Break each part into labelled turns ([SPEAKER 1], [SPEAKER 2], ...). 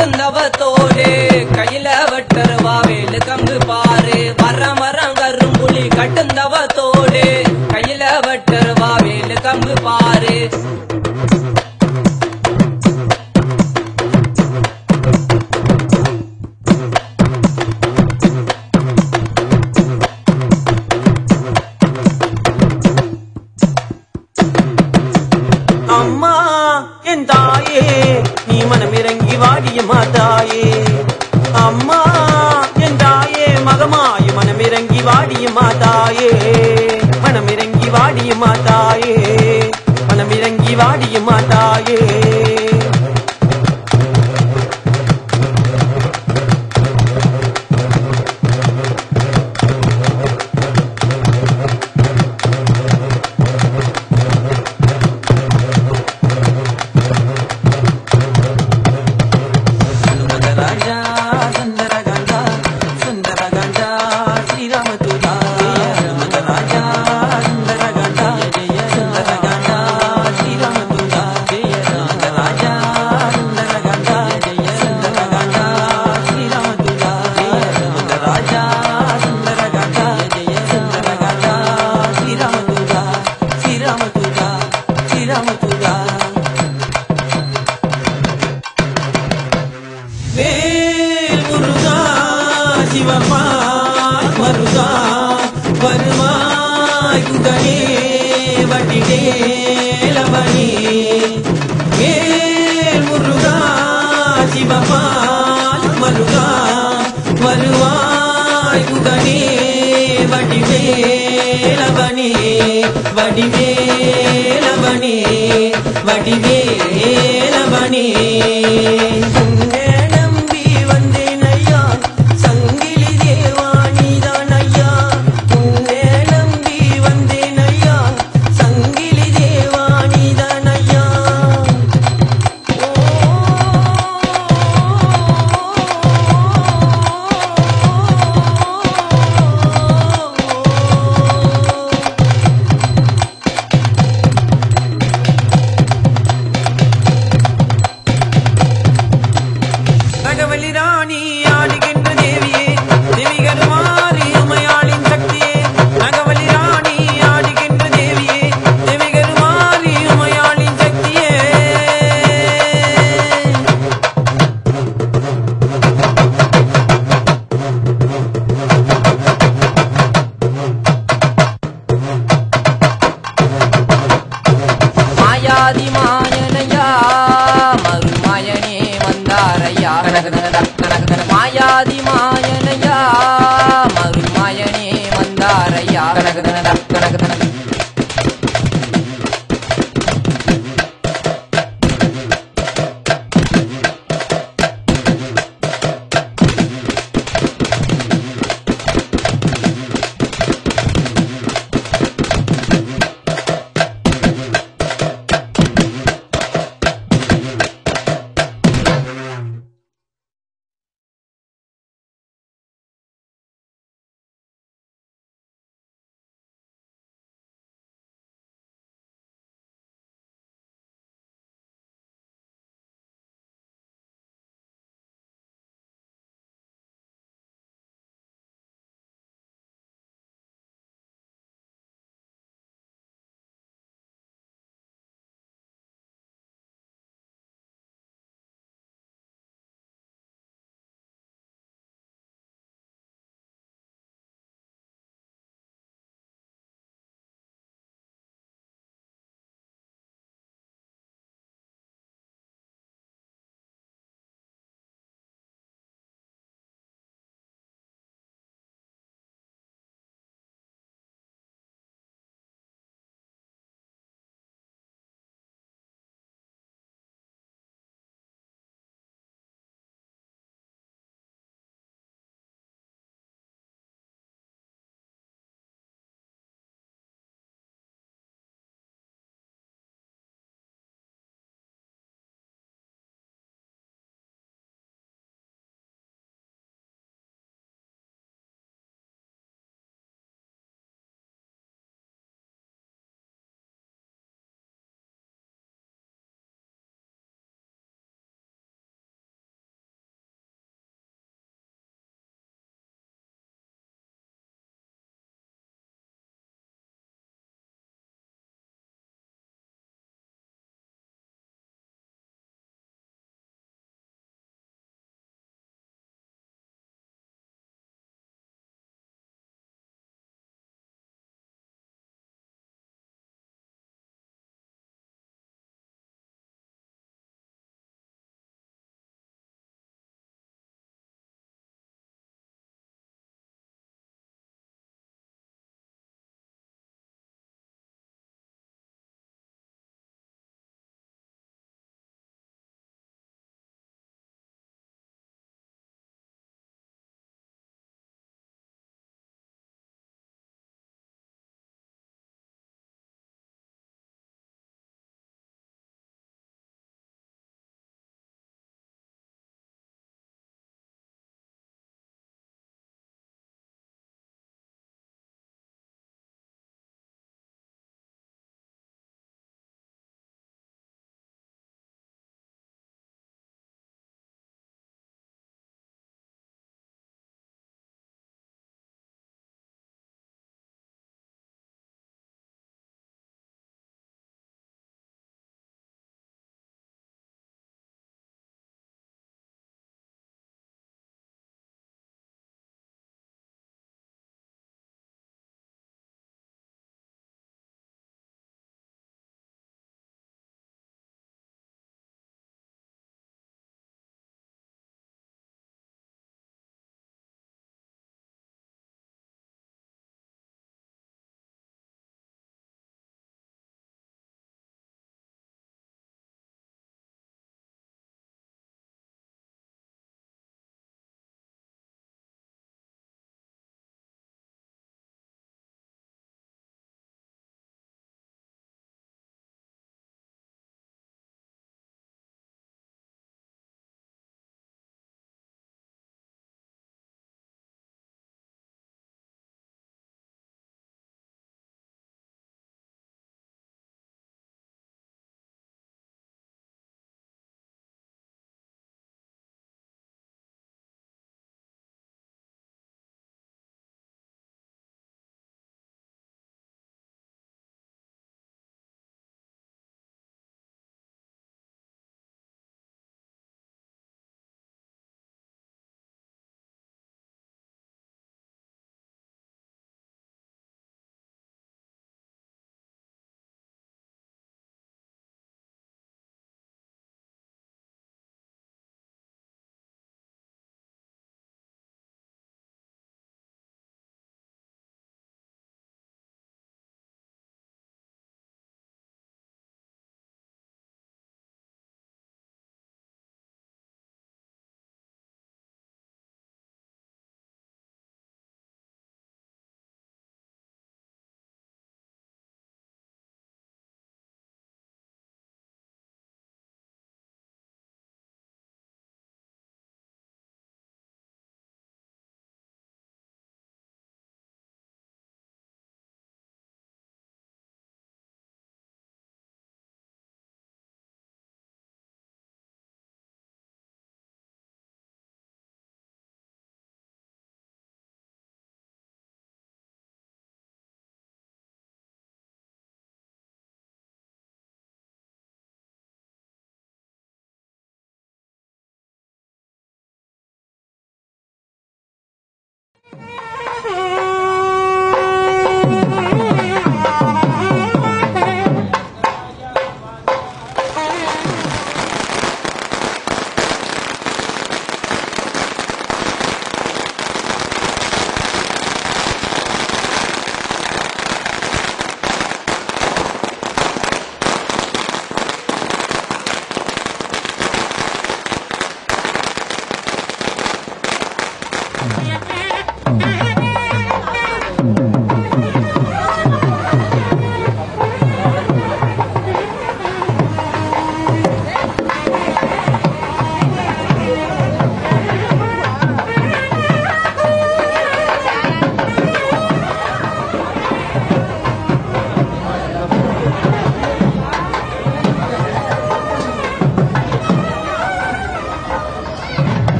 [SPEAKER 1] கட்டுந்தவத்தோடு கையில வெட்டருவா வேலு கம்பு பாரு மரம் மரம் கரும்புலி கட்டுந்தவத்தோடு கையில வெட்டருவா வேலு கம்பு பாரு
[SPEAKER 2] அம்மா என் தாயே நீ மனமிறங்கி வாடிய மாதாயே அம்மா என் தாயே மகமாய மனமிறங்கி வாடிய மாதாயே மனமிறங்கி வாடிய மாதாயே மனமிறங்கி வாடிய மாதாயே சிவமா மருகா வருமாய் குகனே வட்டிடே லவனி முருகா சிவமா மருகா வருமாய் குகனே வட்டிடே லவனி வடிவே லவனி வடிவே லவனி ராணி ஆடுகின்ற தேவியே தேவிகருமாறி உமையாளின் சக்தியே நகவலி ராணி ஆடுகின்ற தேவியே தேவிகருமாறி உமையாளின் சக்தியே
[SPEAKER 1] மாயாதி மாயனையா மறுமாயனே வந்தாரையா மாயாதி மாயனையா மறுமாயனே வந்தாரையா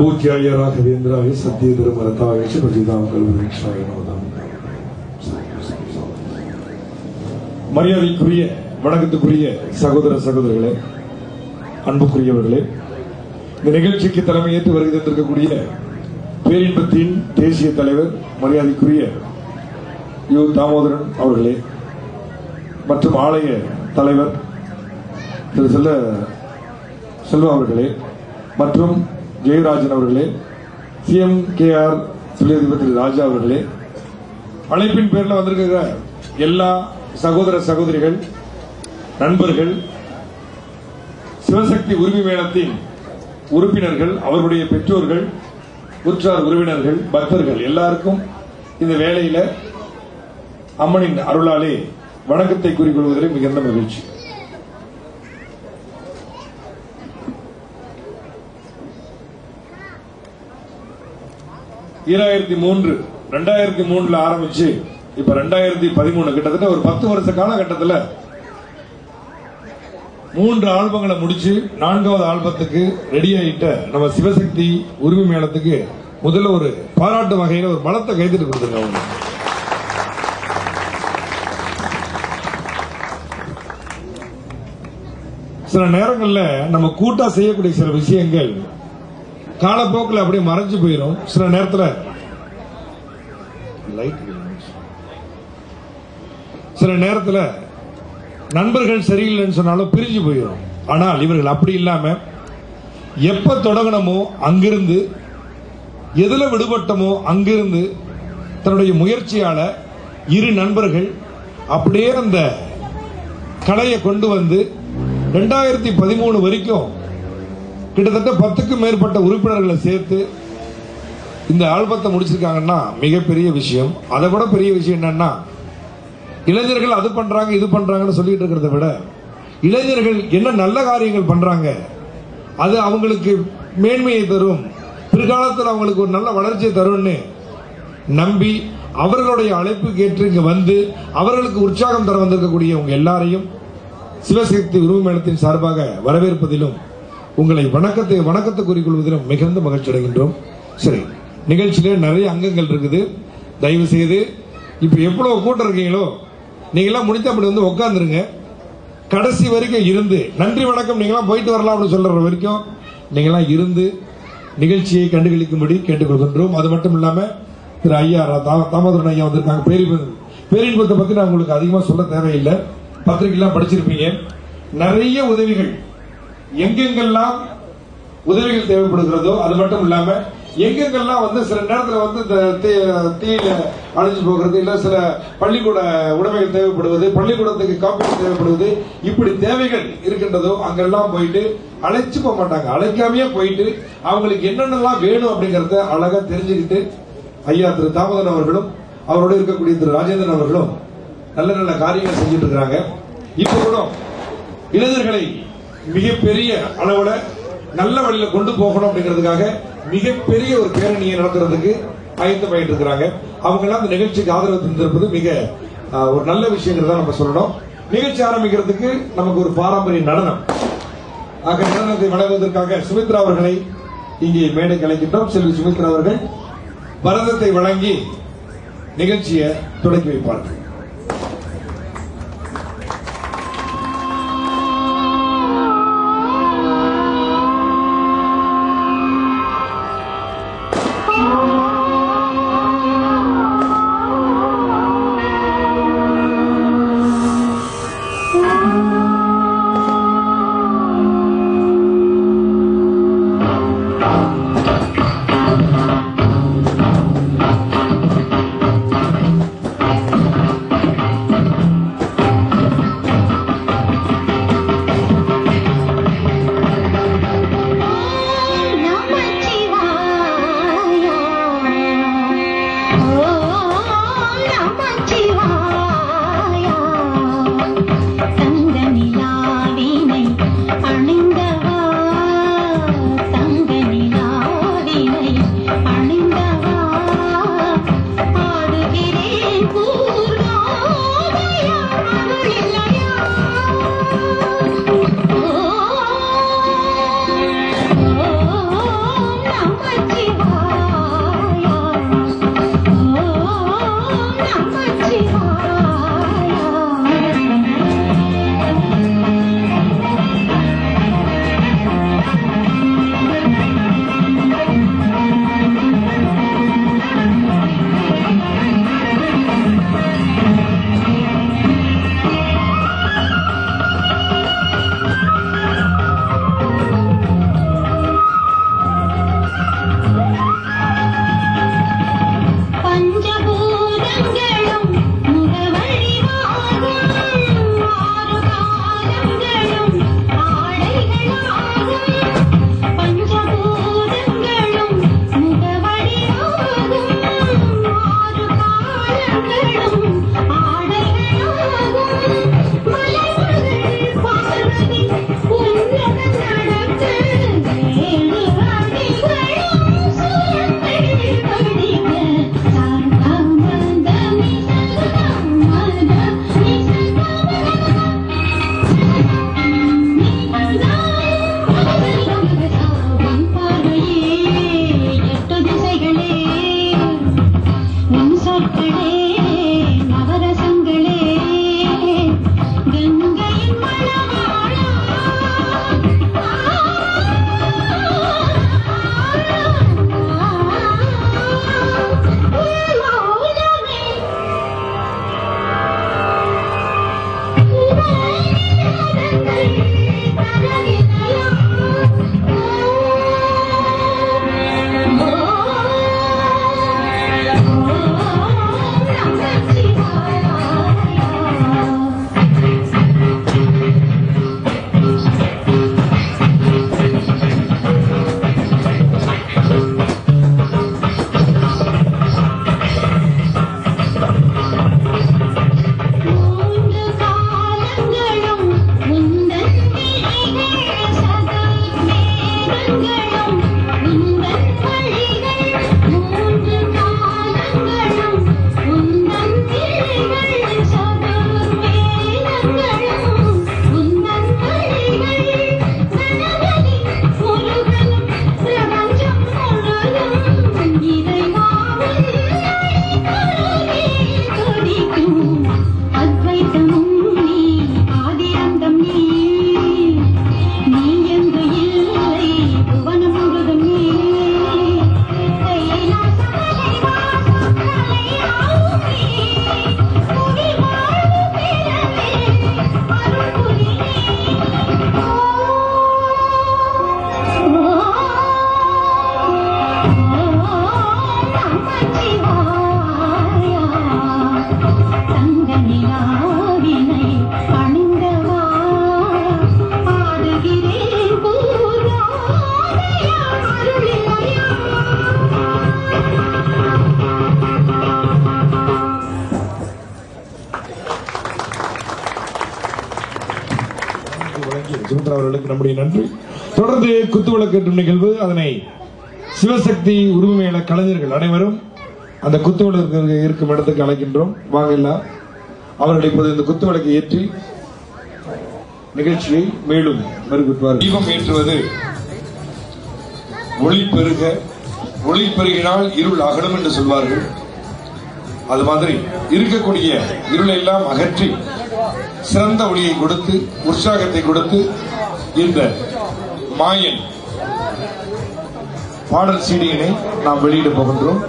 [SPEAKER 3] பூஜ்யாய ராகவேந்திராய சத்திய திருமரதாய பிரதிதாம் கல்வீஷாய நோதாம். மரியாதைக்குரிய வணக்கத்துக்குரிய சகோதர சகோதரிகளே, அன்புக்குரியவர்களே, இந்த நிகழ்ச்சிக்கு தலைமையேற்று வருகை தந்திருக்கக்கூடிய பேரின்பத்தின் தேசிய தலைவர் மரியாதைக்குரிய யு தாமோதரன் அவர்களே, மற்றும் ஆலய தலைவர் திரு செல்வா அவர்களே, மற்றும் ஜெயராஜன் அவர்களே, CMKR தொழிலதிபர் திரு ராஜா அவர்களே, அழைப்பின் பேரில் வந்திருக்கிற எல்லா சகோதர சகோதரிகள், நண்பர்கள், சிவசக்தி உரிமை மேளத்தின் உறுப்பினர்கள், அவர்களுடைய பெற்றோர்கள், உற்றார் உறவினர்கள், பக்தர்கள் எல்லாருக்கும் இந்த வேளையில அம்மனின் அருளாலே வணக்கத்தை கூறிக்கொள்வதில் மிகுந்த மகிழ்ச்சி. ஈராயிரத்தி 2003 ஆரம்பிச்சு இப்ப 2013 கிட்டத்தட்ட ஒரு 10 வருஷ காலகட்டத்தில் 3 ஆல்பங்களை முடிச்சு 4வது ஆல்பத்துக்கு ரெடி ஆயிட்ட நம்ம சிவசக்தி உரிமை மேளத்துக்கு முதல்ல ஒரு பாராட்டு வகையில ஒரு பலத்தை கைதிட்டு கொடுத்துருங்க. சில நேரங்கள்ல நம்ம கூட்டா செய்யக்கூடிய சில விஷயங்கள் காலப்போக்கில் அப்படியே மறைஞ்சு போயிடும். சில நேரத்தில் நண்பர்கள் சரியில்லைன்னு சொன்னாலும் பிரிஞ்சு போயிடும். ஆனால் இவர்கள் அப்படி இல்லாம எப்ப தொடங்கணுமோ அங்கிருந்து, எதுல விடுபட்டமோ அங்கிருந்து தன்னுடைய முயற்சியால இரு நண்பர்கள் அப்படியே அந்த கலையை கொண்டு வந்து 2013 வரைக்கும் கிட்டத்தட்ட 10க்கும் மேற்பட்ட உறுப்பினர்களை சேர்த்து இந்த ஆல்பத்தை முடிச்சிருக்காங்கன்னா மிகப்பெரிய விஷயம். அதை விட பெரிய விஷயம் என்னன்னா, இளைஞர்கள் அது பண்றாங்க இது பண்றாங்கன்னு சொல்லிட்டு இருக்கிறத விட இளைஞர்கள் என்ன நல்ல காரியங்கள் பண்றாங்க, அது அவங்களுக்கு மேன்மையை தரும், பிற்காலத்தில் அவங்களுக்கு ஒரு நல்ல வளர்ச்சியை தரும்னு நம்பி அவர்களுடைய அழைப்புக்கு ஏற்று இங்க வந்து அவர்களுக்கு உற்சாகம் தர வந்திருக்கக்கூடிய உங்க எல்லாரையும் சிவசக்தி உரிமை மேளத்தின் சார்பாக வரவேற்பதிலும் உங்களை வணக்கத்தை கூறிக்கொள்வதிலும் மிகுந்த மகிழ்ச்சி அடைகின்றோம். சரி, நிகழ்ச்சியிலே நிறைய அங்கங்கள் இருக்குது. தயவு செய்து இப்ப எவ்வளவு கூட்டம் இருக்கீங்களோ நீங்களாம் முடித்த அப்படி வந்து உட்காந்துருங்க. கடைசி வரைக்கும் இருந்து நன்றி வணக்கம் நீங்களாம் போயிட்டு வரலாம் அப்படின்னு சொல்ற வரைக்கும் நீங்களாம் இருந்து நிகழ்ச்சியை கண்டுகளிக்கும்படி கேட்டுக்கொள்கின்றோம். அது மட்டும் இல்லாம திரு ஐயா தாமோதரன் ஐயா வந்திருக்காங்க. பேரின்பத்தை பத்தி நான் உங்களுக்கு அதிகமா சொல்ல தேவையில்லை, பத்திரிகைலாம் படிச்சிருப்பீங்க. நிறைய உதவிகள் எங்கெங்கெல்லாம் உதவிகள் தேவைப்படுகிறதோ, அது மட்டும் இல்லாம எங்கெங்கெல்லாம் வந்து சில நேரத்தில் வந்து தீயில அழிஞ்சு போகிறது, இல்ல சில பள்ளிக்கூட உடைமைகள் தேவைப்படுவது, பள்ளிக்கூடத்துக்கு காப்பீடு தேவைப்படுவது, இப்படி தேவைகள் இருக்கின்றதோ அங்கெல்லாம் போயிட்டு அழைச்சு போக மாட்டாங்க, அழைக்காமையே போயிட்டு அவங்களுக்கு என்னென்னலாம் வேணும் அப்படிங்கறத அழகா தெரிஞ்சுக்கிட்டு ஐயா திரு தாமோதரன் அவர்களும் அவரோட இருக்கக்கூடிய திரு ராஜேந்திரன் அவர்களும் நல்ல நல்ல காரியங்கள் செஞ்சுட்டு இருக்கிறாங்க. இப்ப கூட இளைஞர்களை மிகப்பெரிய அளவுல நல்ல வழியில கொண்டு போகணும் அப்படிங்கிறதுக்காக மிகப்பெரிய ஒரு பேரணியை நடத்துறதுக்கு ஆயத்தமாயிட்டு இருக்கிறாங்க. அவங்க எல்லாம் இந்த நிகழ்ச்சிக்கு ஆதரவு தந்திருப்பது மிக ஒரு நல்ல விஷயங்கிறத நம்ம சொல்லணும். நிகழ்ச்சி ஆரம்பிக்கிறதுக்கு நமக்கு ஒரு பாரம்பரிய நடனம், நடனத்தை வழங்குவதற்காக சுமித்ரா அவர்களை இங்கே மேடைக்கு அழைக்கின்றோம். செல்வி சுமித்ரா அவர்கள் பரதத்தை வழங்கி நிகழ்ச்சியை தொடங்கி வைப்பார்கள். சுமித்ரா அவர்களுக்கு நம்முடைய நன்றி. தொடர்ந்து குத்துவிளக்கு ஏற்றும் நிகழ்வு, அதனை சிவசக்தி உரிமையில கலைஞர்கள் அனைவரும் அந்த குத்துவிளக்கு இருக்கும் இடத்துக்கு அழைக்கின்றோம். வாங்க எல்லாம் அவர்கள் இப்போது இந்த குத்துவிளக்கை ஏற்றி நிகழ்ச்சியை மேலும் மெருகூட்டுவார். தீபம் ஏற்றுவது ஒளி பெருக, ஒளி பெருகினால் இருள் அகலும் என்று சொல்வார்கள். அது மாதிரி இருக்கக்கூடிய இருளை எல்லாம் அகற்றி சிறந்த ஒளியை கொடுத்து உற்சாகத்தை கொடுத்து இந்த மாயன் பாடல் சீடியினை நாம் வெளியிட போகின்றோம்.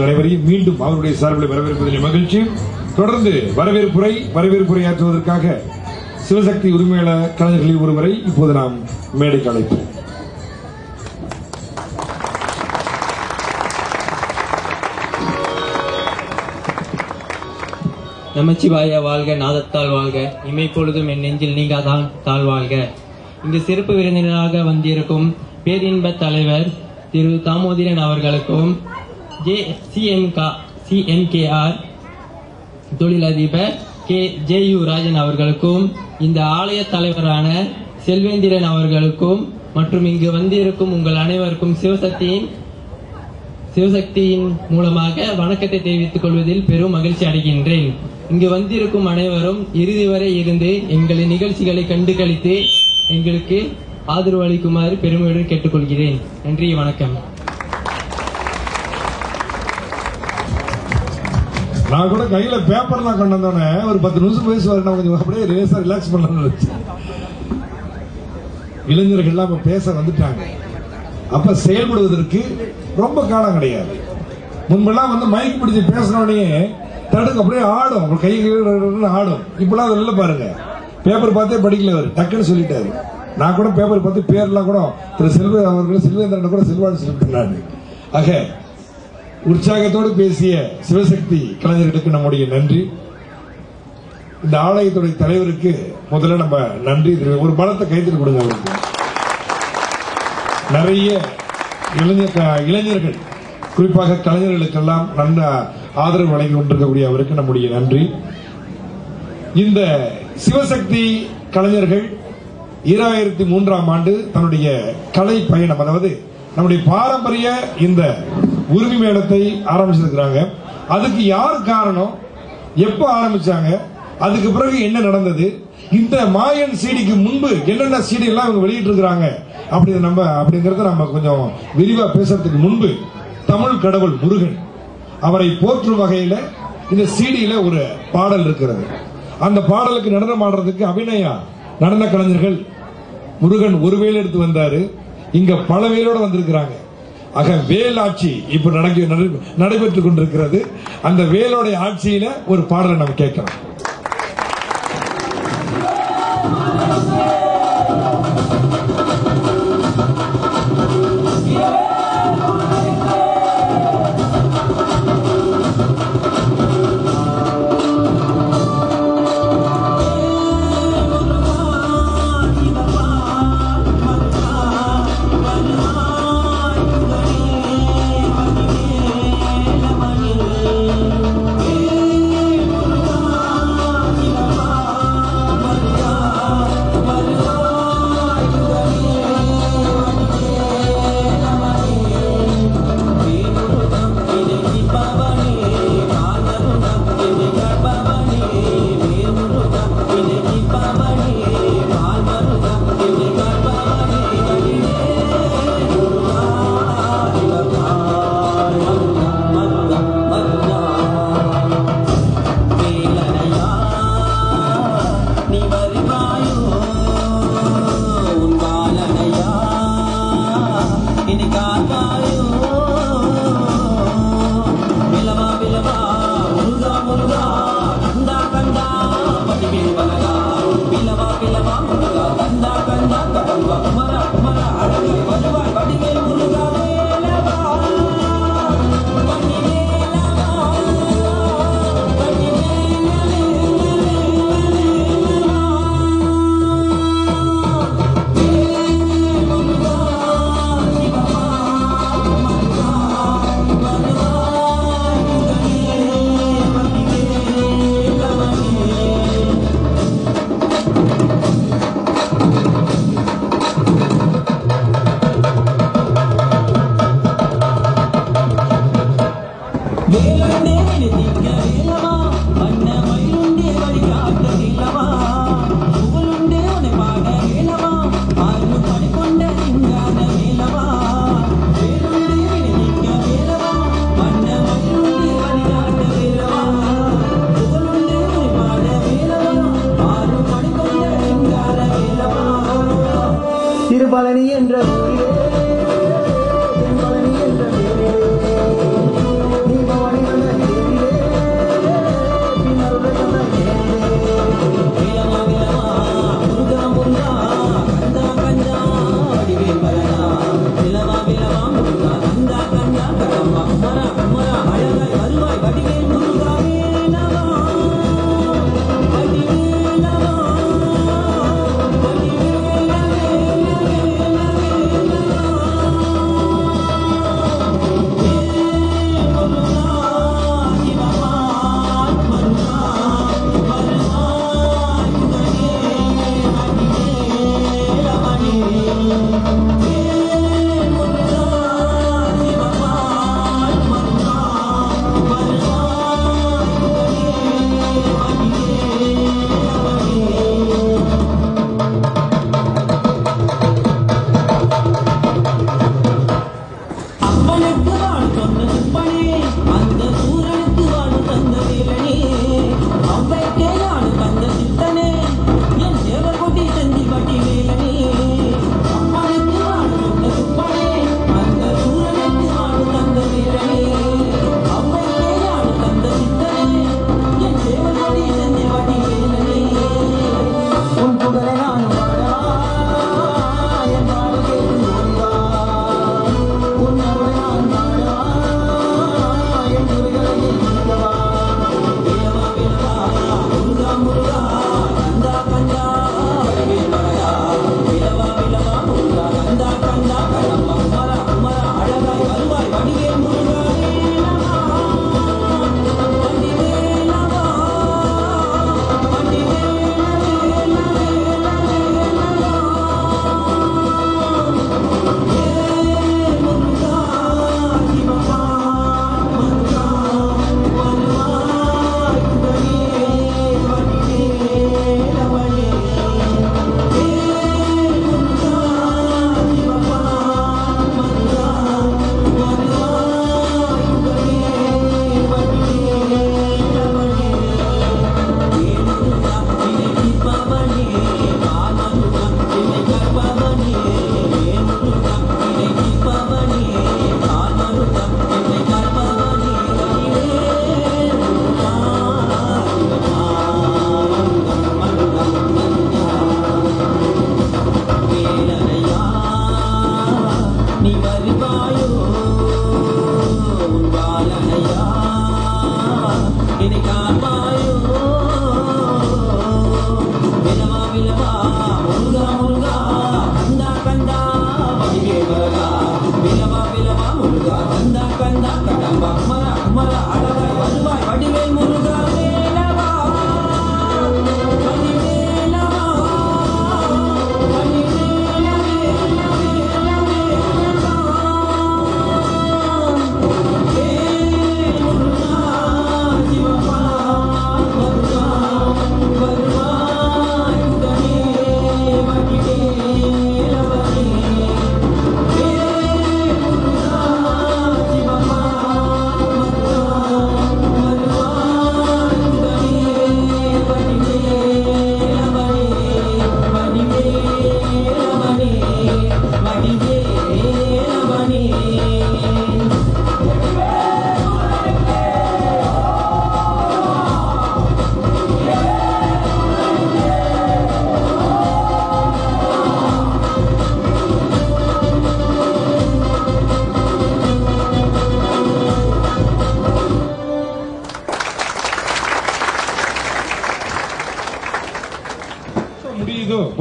[SPEAKER 3] அனைவரையும் மீண்டும் அவருடைய சார்பில் வரவேற்பதில் மகிழ்ச்சி. தொடர்ந்து வரவேற்புரை ஆற்றுவதற்காக சிவசக்தி உரிமையாள கலைஞர்களில் ஒருவரை இப்போது நாம் மேடைக்கு அழைப்போம்.
[SPEAKER 4] நமச்சிவாய வாழ்க, நாதத்தால் வாழ்க, இமை பொழுதும் என் நெஞ்சில் நீங்காதான் தாழ் வாழ்க. இங்கு சிறப்பு விருந்தினராக வந்திருக்கும் பேரின்ப தலைவர் திரு தாமோதரன் அவர்களுக்கும் CMKR தொழிலதிபர் JU ராஜன் அவர்களுக்கும், இந்த ஆலய தலைவரான செல்வேந்திரன் அவர்களுக்கும் மற்றும் இங்கு வந்திருக்கும் உங்கள் அனைவருக்கும் சிவசக்தியின் மூலமாக வணக்கத்தை தெரிவித்துக் கொள்வதில் பெரும் மகிழ்ச்சி அடைகின்றேன். இங்கு வந்திருக்கும் அனைவரும் இறுதி வரை இருந்து எங்களின் நிகழ்ச்சிகளை கண்டு களித்து எங்களுக்கு ஆதரவு அளிக்குமாறு பெருமையுடன் கேட்டுக்கொள்கிறேன். நன்றி, வணக்கம்.
[SPEAKER 3] நான் கூட கையில பேப்பர்லாம் கொண்டு வந்தோன்னே ஒரு 10 நிமிஷம் பேசுவாரு, நான் கொஞ்சம் அப்படியே ரிலாக்ஸ் பண்ணலாம்னு நினைச்சு. இளைஞர்கள் எல்லாம் பேச வந்துட்டாங்க. அப்ப செயல்படுவதற்கு ரொம்ப காலம் கிடையாது. முன்பெல்லாம் வந்து மைக் பிடிச்சி பேசினோடனே தடுக்க அப்படியே ஆடும், கை ஆடும். இப்பெல்லாம் அதெல்லாம் பாருங்க, பேப்பர் பார்த்தே படிக்கல, அவர் டக்குன்னு சொல்லிட்டாரு. நான் கூட பேப்பர் பார்த்து பேர்லாம் கூட திரு செல்வேந்திரன் கூட செல்வாடு சொல்லிட்டு. ஆக உற்சாகத்தோடு பேசிய சிவசக்தி கலைஞர்களுக்கு நம்முடைய நன்றி. இந்த ஆலயத்துடைய தலைவருக்கு முதல்ல நம்ம நன்றி. ஒரு பலத்தை கைத்தில் கொடுங்க. அவருக்கு நிறைய இளைஞர்கள், குறிப்பாக கலைஞர்களுக்கெல்லாம் நல்ல ஆதரவு வழங்கி கொண்டிருக்கக்கூடிய அவருக்கு நம்முடைய நன்றி. இந்த சிவசக்தி கலைஞர்கள் 2003ஆம் ஆண்டு தன்னுடைய கலை பயணம், அதாவது நம்முடைய பாரம்பரிய இந்த உரிமை மேளத்தை ஆரம்பிச்சிருக்கிறாங்க. அதுக்கு யார் காரணம், எப்ப ஆரம்பிச்சாங்க, அதுக்கு பிறகு என்ன நடந்தது, இந்த மாயன் சீடிக்கு முன்பு என்னென்ன சீடி எல்லாம் இவங்க வெளியிட்டு இருக்கிறாங்க அப்படிங்கறத நம்ம கொஞ்சம் விரிவா பேசுறதுக்கு முன்பு, தமிழ் கடவுள் முருகன் அவரை போற்றும் வகையில இந்த சீடியில ஒரு பாடல் இருக்கிறது. அந்த பாடலுக்கு நடனம் ஆடுறதுக்கு அபிநயா நடன கலைஞர்கள் முருகன் ஒரு வேல் எடுத்து வந்தாரு, இங்க பல வேலோட வந்திருக்கிறாங்க. ஆக வேல் ஆட்சி இப்ப நடைபெற்றுக் கொண்டிருக்கிறது. அந்த வேலோட ஆட்சியில ஒரு பாடலை நம்ம கேட்கலாம்.
[SPEAKER 5] திருபழனி என்ற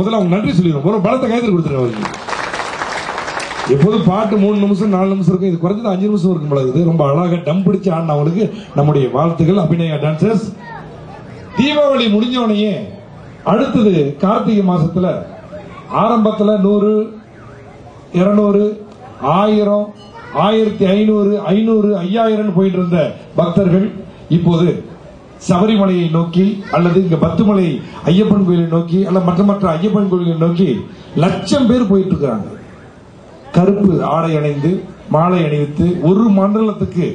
[SPEAKER 3] முதல்ல அவங்க நன்றி சொல்லிடுவோம். ஒரு பலத்தை கைது கொடுத்துருங்க அவருக்கு. எப்போதும் பாட்டு 3 நிமிஷம் 4 நிமிஷம் இருக்கும், இது குறைஞ்சது 5 நிமிஷம் இருக்கும் போல. இது ரொம்ப அழகாக டம் பிடிச்சு ஆடின அவங்களுக்கு நம்முடைய வாழ்த்துக்கள். அபிநயா டான்சர்ஸ். தீபாவளி முடிஞ்சவனையே அடுத்தது கார்த்திகை மாசத்துல ஆரம்பத்துல 100, 200, 1000, 1500, 500, 5000 போயிட்டு இருந்த பக்தர்கள் இப்போது சபரிமலையை நோக்கி அல்லது இங்க பத்துமலை ஐயப்பன் கோயிலை நோக்கி அல்ல மற்ற ஐயப்பன் கோயிலை நோக்கி லட்சம் பேர் போயிட்டு இருக்காங்க. கருப்பு ஆடை அணிந்து மாலை அணிவித்து ஒரு மண்டலத்துக்கு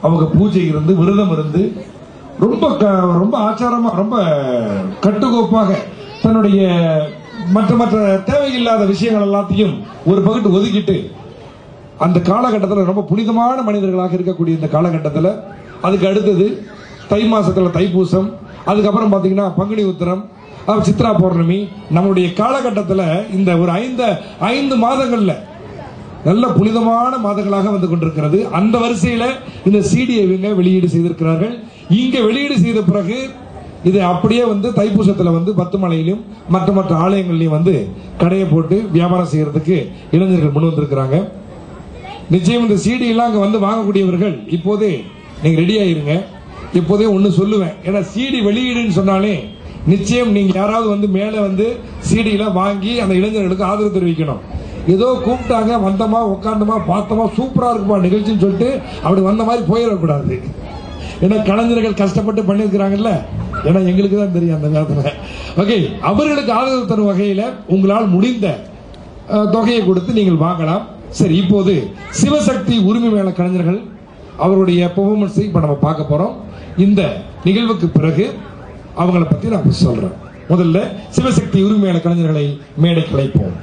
[SPEAKER 3] அவங்க பூஜை இருந்து விரதம் இருந்து ரொம்ப ஆச்சாரமா ரொம்ப கட்டுக்கோப்பாக தன்னுடைய மற்ற தேவையில்லாத விஷயங்கள் எல்லாத்தையும் ஒரு பக்கத்து ஒதுக்கிட்டு அந்த காலகட்டத்தில் ரொம்ப புனிதமான மனிதர்களாக இருக்கக்கூடிய இந்த காலகட்டத்தில் அதுக்கு அடுத்தது தை மாசத்துல தைப்பூசம், அதுக்கப்புறம் பாத்தீங்கன்னா பங்குனி உத்திரம், சித்ரா பௌர்ணமி. நம்மளுடைய காலகட்டத்தில் இந்த ஒரு 5 மாதங்கள்ல நல்ல புனிதமான மாதங்களாக வந்து கொண்டிருக்கிறது. அந்த வரிசையில இந்த சிடியை வெளியீடு செய்திருக்கிறார்கள். இங்க வெளியீடு செய்த பிறகு இது அப்படியே வந்து தைப்பூசத்துல வந்து பத்துமலையிலும் மற்ற ஆலயங்கள்லயும் வந்து கடையை போட்டு வியாபாரம் செய்யறதுக்கு இளைஞர்கள் முன் வந்திருக்கிறாங்க. நிச்சயம் இந்த சிடி எல்லாம் அங்க வந்து வாங்கக்கூடியவர்கள் இப்போதே நீங்க ரெடி ஆயிருங்க. இப்போதே ஒன்னு சொல்லுவேன், ஏன்னா சிடி வெளியீடுன்னு சொன்னாலே நிச்சயம் நீங்க யாராவது வந்து மேல வந்து சிடியில வாங்கி அந்த இளைஞர்களுக்கு ஆதரவு தெரிவிக்கணும். ஏதோ கூப்பிட்டாங்க, வந்தமா உட்காந்தமா பார்த்தோமா சூப்பரா இருக்குமா நிகழ்ச்சின்னு சொல்லிட்டு அப்படி வந்த மாதிரி போயிடக்கூடாது. ஏன்னா கலைஞர்கள் கஷ்டப்பட்டு பண்ணிருக்கிறாங்கல்ல, ஏன்னா எங்களுக்கு தான் தெரியும் அந்த நேரத்தில். ஓகே, அவர்களுக்கு ஆதரவு தரும் வகையில் உங்களால் முடிந்த தொகையை கொடுத்து நீங்கள் வாங்கலாம். சரி, இப்போது சிவசக்தி உரிமை மேல கலைஞர்கள் அவருடைய பெர்ஃபார்மன்ஸை இப்ப நம்ம பார்க்க போறோம். இந்த நிகழ்வுக்கு பிறகு அவங்களை பத்தி நான் சொல்றேன். முதல்ல சிவசக்தி உரிமை மேல கலைஞர்களை மேடைக்கு அழைப்போம்.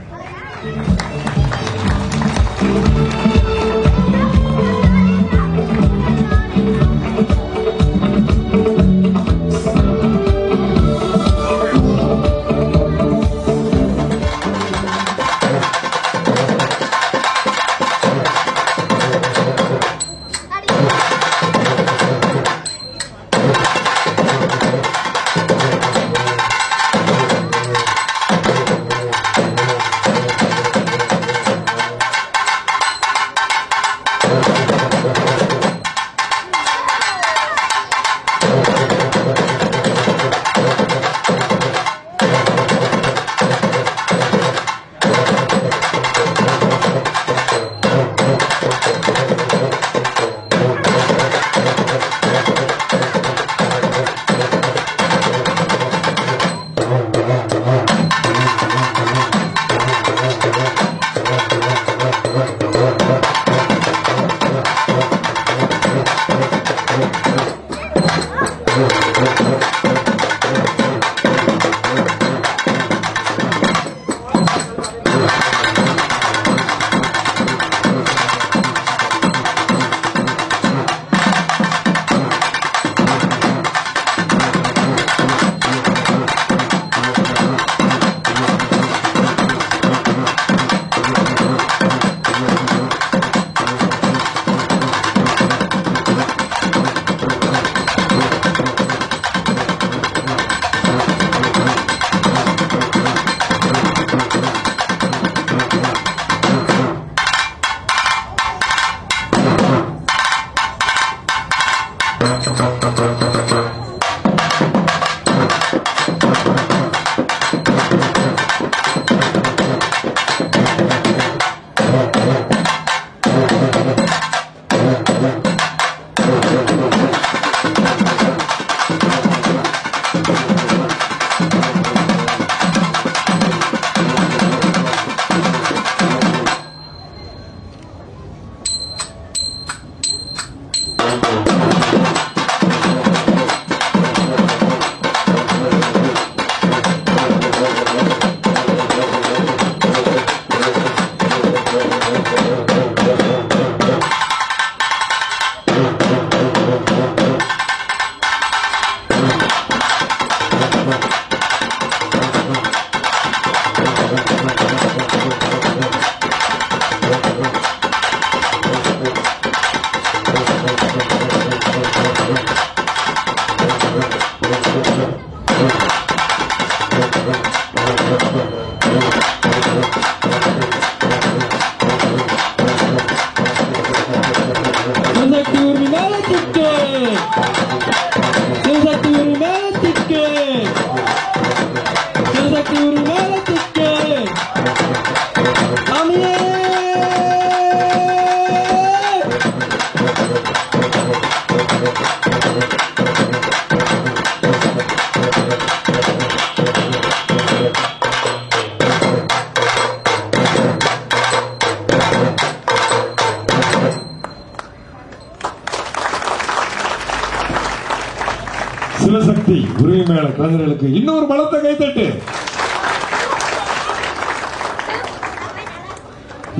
[SPEAKER 3] உரிமையாளர் கலைஞர்களுக்கு இன்னொரு பலத்த கைத்தட்டு.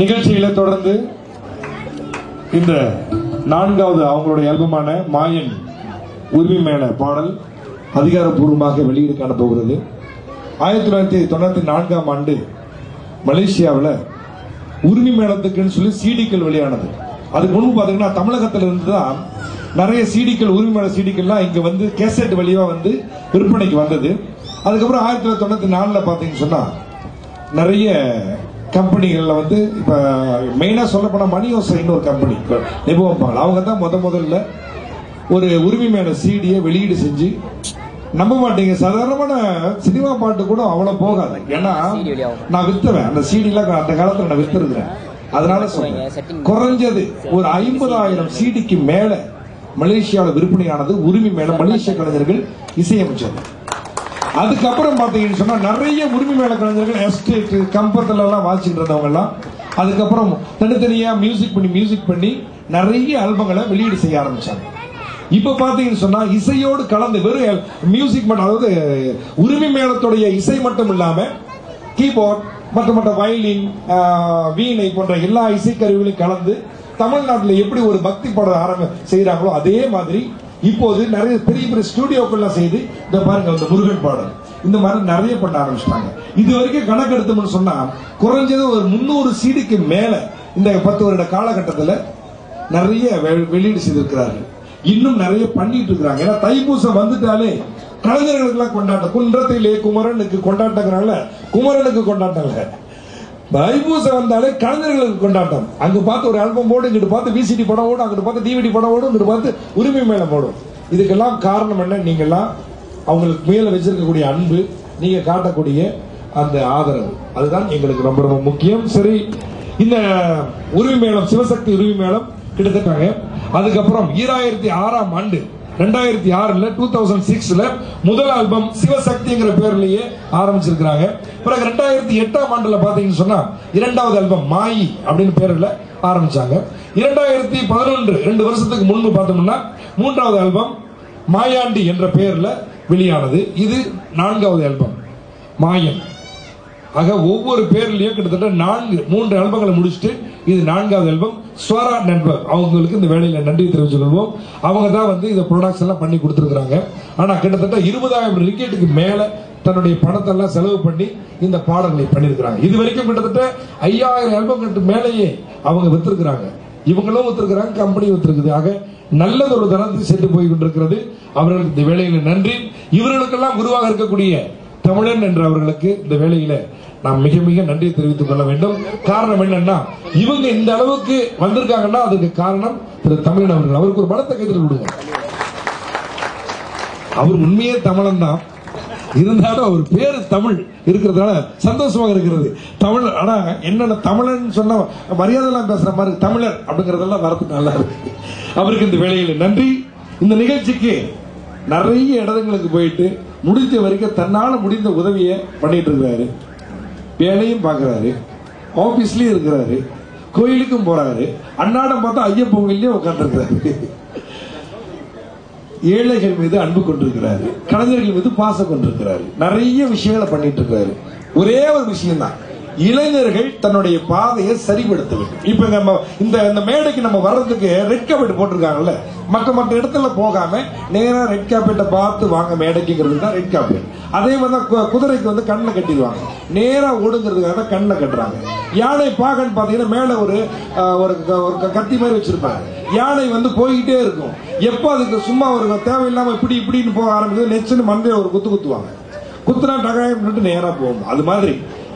[SPEAKER 3] நிகழ்ச்சிகளை தொடர்ந்து இந்த 4வது அவங்களுடைய ஆல்பமான மாயன் உரிமையான பாடல் அதிகாரப்பூர்வமாக வெளியீடு காண போகிறது. 1994ஆம் ஆண்டு மலேசியாவில் உரிமை மேளத்துக்குன்னு சொல்லி சிடிக்கள் வெளியானது. அதுக்கு முன்பு பாத்தீங்கன்னா தமிழகத்தில் இருந்து தான் நிறைய சிடிக்கள், உரிமையாளர் சிடிக்கள்லாம் இங்க வந்து கேசட் வழியா வந்து விற்பனைக்கு வந்தது. அதுக்கப்புறம் 1994 பாத்தீங்கன்னு சொன்னா நிறைய கம்பெனிகள்ல வந்து இப்ப மெயினா சொல்ல போனா மணியோசைன்னு ஒரு கம்பெனி நிபுணப்பாங்க. அவங்க தான் முதல்ல ஒரு உரிமையான சிடியை வெளியீடு செஞ்சு, நம்ப மாட்டீங்க, சாதாரணமான சினிமா பாட்டு கூட அவ்வளவு போகாது. ஏன்னா நான் வித்துவேன் அந்த சிடிலாம், அந்த காலத்துல நான் வித்திருக்கிறேன். அதனால சொல்றேன், குறைஞ்சது ஒரு 50,000 சிடிக்கு மேல மலேசியாவில் விற்பனையானது உரிமை மேல மலேசிய கலைஞர்கள் இசையமைச்சது. அதுக்கப்புறம் பாத்தீங்கன்னு சொன்னா நிறைய உரிமை மேல கலைஞர்கள் எஸ்டேட் கம்பத்துல எல்லாம் வாசிச்சுட்டு இருந்தவங்க எல்லாம் அதுக்கப்புறம் தனித்தனியா மியூசிக் பண்ணி நிறைய ஆல்பங்களை வெளியீடு செய்ய ஆரம்பிச்சாங்க. இப்ப பாத்தீங்கன்னு சொன்னா இசையோடு கலந்து வெறும் மியூசிக் மட்டும், அதாவது உரிமை மேளத்துடைய இசை மட்டும் இல்லாம கீபோர்ட் மற்ற வயலின், வீணை போன்ற எல்லா இசைக்கருவிகளையும் கலந்து தமிழ்நாட்டில் எப்படி ஒரு பக்தி பாடல் செய்யறாங்களோ அதே மாதிரி இப்போது நிறைய பெரிய பெரிய ஸ்டுடியோக்கள்லாம் செய்து இந்த பாருங்க இந்த முருகன் பாடல் இந்த மாதிரி நிறைய பண்ண ஆரம்பிச்சிட்டாங்க. இது வரைக்கும் கணக்கு எடுத்தோம்னு சொன்னா குறைஞ்சது ஒரு 300 சிடிக்கு மேல இந்த 10 வருட காலகட்டத்தில் நிறைய வெளியீடு செய்திருக்கிறார்கள். இன்னும் நிறைய பண்ணிட்டு இருக்கிறாங்க. ஏன்னா தைப்பூசம் வந்துட்டாலே கலைஞர்களுக்கு எல்லாம் கொண்டாட்டம். குன்றத்திலே குமரனுக்கு கொண்டாட்டங்கிறாங்கள, குமரனுக்கு கொண்டாட்டங்க. தைப்பூசம் வந்தாலே கலைஞர்களுக்கு கொண்டாட்டம். அங்க பார்த்து ஒரு ஆல்பம் போடும், இங்கிட்டு பார்த்து விசிடி படம் ஓடும், அங்கிட்டு பார்த்து டிவிடி படம் ஓடும், இங்கிட்டு பார்த்து உரிமை மேளம் போடும். இதுக்கெல்லாம் காரணம் என்ன? நீங்கெல்லாம் அவங்களுக்கு மேல வச்சிருக்கக்கூடிய அன்பு, நீங்க காட்டக்கூடிய அந்த ஆதரவு, அதுதான் எங்களுக்கு ரொம்ப ரொம்ப முக்கியம். சரி, இந்த உரிமை மேளம், சிவசக்தி உரிமை மேளம் கிட்டத்தட்ட அதுக்கப்புறம் 2006ஆம் ஆண்டு 2006ல 2006ல முதல் ஆல்பம் சிவசக்திங்கிற பேர்லயே ஆரம்பிச்சிருக்காங்க. பிறகு 2008ஆம் ஆண்டுல பாத்தீங்கன்னு சொன்னா 2வது ஆல்பம் மாயி அப்படின்னு பேர்ல ஆரம்பிச்சாங்க. 2011 2 வருஷத்துக்கு முன்பு பார்த்தோம்னா 3வது ஆல்பம் மாயாண்டி என்ற பெயர்ல வெளியானது. இது 4வது ஆல்பம் மாயன். ஆக ஒவ்வொரு பேர்லயும் கிட்டத்தட்ட 3 ஆல்பங்களை முடிச்சுட்டு இது 4வது ஆல்பம். ஸ்வரா நண்பர் அவங்களுக்கு இந்த வேலையில நன்றி தெரிவித்துக் கொள்வோம். அவங்க தான் வந்து இந்த ப்ரொடக்ட்ஸ் எல்லாம் பண்ணி கொடுத்துருக்காங்க. ஆனா கிட்டத்தட்ட 20,000 ரிக்கெட்டுக்கு மேல தன்னுடைய பணத்தை எல்லாம் செலவு பண்ணி இந்த பாடல்களை பண்ணிருக்கிறாங்க. இது வரைக்கும் கிட்டத்தட்ட 5,000 ஆல்பம் மேலேயே அவங்க வித்திருக்கிறாங்க. இவங்களும் வித்திருக்கிறாங்க, கம்பெனி வித்திருக்குது. ஆக நல்லது ஒரு தரத்தை சென்று போய் கொண்டிருக்கிறது. அவர்களுக்கு இந்த வேலையில நன்றி. இவர்களுக்கெல்லாம் குருவாக இருக்கக்கூடிய தமிழன் என்ற அவர்களுக்கு இந்த வேலையில நாம் மிக மிக நன்றி தெரிவித்துக் கொள்ள வேண்டும். காரணம் என்னன்னா, இவங்க இந்த அளவுக்கு வந்திருக்காங்கன்னா அதுக்கு காரணம் திரு தமிழன் அவர்கள். அவருக்கு ஒரு பலத்தை கைது கொடுங்க. அவர் உண்மையே தமிழன் தான், இருந்தாலும் அவர் பேரு தமிழ் இருக்கிறதுனால சந்தோஷமாக இருக்கிறது. தமிழ், ஆனா என்னென்ன தமிழன் சொன்ன மரியாதை எல்லாம் பேசுற மாதிரி தமிழர் அப்படிங்கறதெல்லாம் வரது நல்லா இருக்கு. அவருக்கு இந்த வேலையில நன்றி. இந்த நிகழ்ச்சிக்கு நிறைய இடங்களுக்கு போயிட்டு முடிஞ்ச வரைக்கும் தன்னால முடிந்த உதவியை பண்ணிட்டு இருக்கிறாரு. வேலையும் பார்க்கிறாரு, ஆபீஸ்லயும் இருக்கிறாரு, கோயிலுக்கும் போறாரு, அன்னாடம் பார்த்தா ஐயப்பன் கோயிலே உட்கார்ந்து இருக்கிறாரு. ஏழைகள் மீது அன்பு கொண்டிருக்கிறாரு, கலைஞர்கள் மீது பாசம் கொண்டிருக்கிறாரு, நிறைய விஷயங்களை பண்ணிட்டு இருக்காரு. ஒரே ஒரு விஷயம் தான், இளைஞர்கள் தன்னுடைய பாதையை சரிபடுத்த வேண்டும். இப்ப நம்ம இந்த மேடைக்கு நம்ம வர்றதுக்கு ரெட் கார்பெட் போட்டிருக்காங்கல்ல, மற்ற இடத்துல போகாம நேரா ரெட் கார்பெட்டை பார்த்து வாங்க மேடைக்குங்கிறது தான் ரெட் கார்பெட். அதே மாதிரி குதிரைக்கு வந்து கண்ணில் கட்டிடுவாங்க, நேரா ஓடுங்கிறதுக்காக தான் கண்ணில் கட்டுறாங்க. யானை பாகன் பாத்தீங்கன்னா மேல ஒரு கத்தி மாதிரி வச்சிருப்பாங்க. யானை வந்து போய்கிட்டே இருக்கும். எப்ப அதுக்கு சும்மா ஒரு தேவையில்லாம இப்படின்னு போக ஆரம்பிக்குது, நெச்சுன்னு மண்டையில ஒரு குத்துவாங்க. குத்துனா டகாயம் நேரா போகும். அது மாதிரி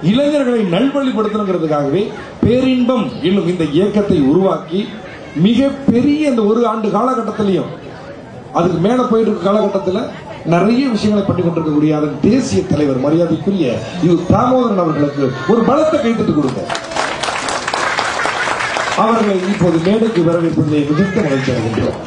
[SPEAKER 3] இளைஞர்களை நல்வழிப்படுத்தணுங்கிறதுக்காகவே பேரின்பம் என்னும் இந்த இயக்கத்தை உருவாக்கி மிக பெரிய இந்த 1 ஆண்டு காலகட்டத்திலையும் அதுக்கு மேல போயிட்டு இருக்க காலகட்டத்தில் நிறைய விஷயங்களை பண்ணி கொண்டிருக்கக்கூடிய அதன் தேசிய தலைவர் மரியாதைக்குரிய தாமோதரன் அவர்களுக்கு ஒரு பலத்தை கைத்தட்டு கொடுங்க. அவர்களை இப்போது மேடைக்கு வரவேற்பதிலே மிகுந்த மகிழ்ச்சி அடைகின்றோம்.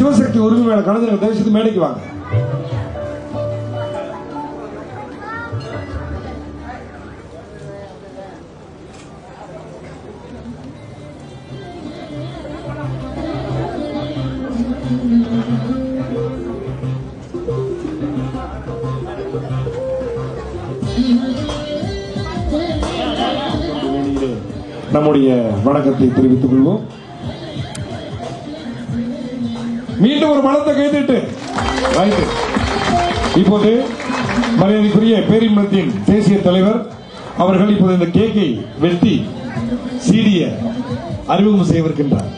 [SPEAKER 3] சிவசக்தி உரிமை மேல கலைஞர்கள் தயவு செய்து மேடைக்கு வாங்க. நம்முடைய வணக்கத்தை தெரிவித்துக் கொள்வோம். மீண்டும் ஒரு பலத்தை கைதிட்டு இப்போது மரியாதைக்குரிய பேரின்பத்தின் தேசிய தலைவர் அவர்கள் இப்போது இந்த கேக்கை வெட்டி சீடிய அறிமுகம் செய்யவிருக்கின்றார்.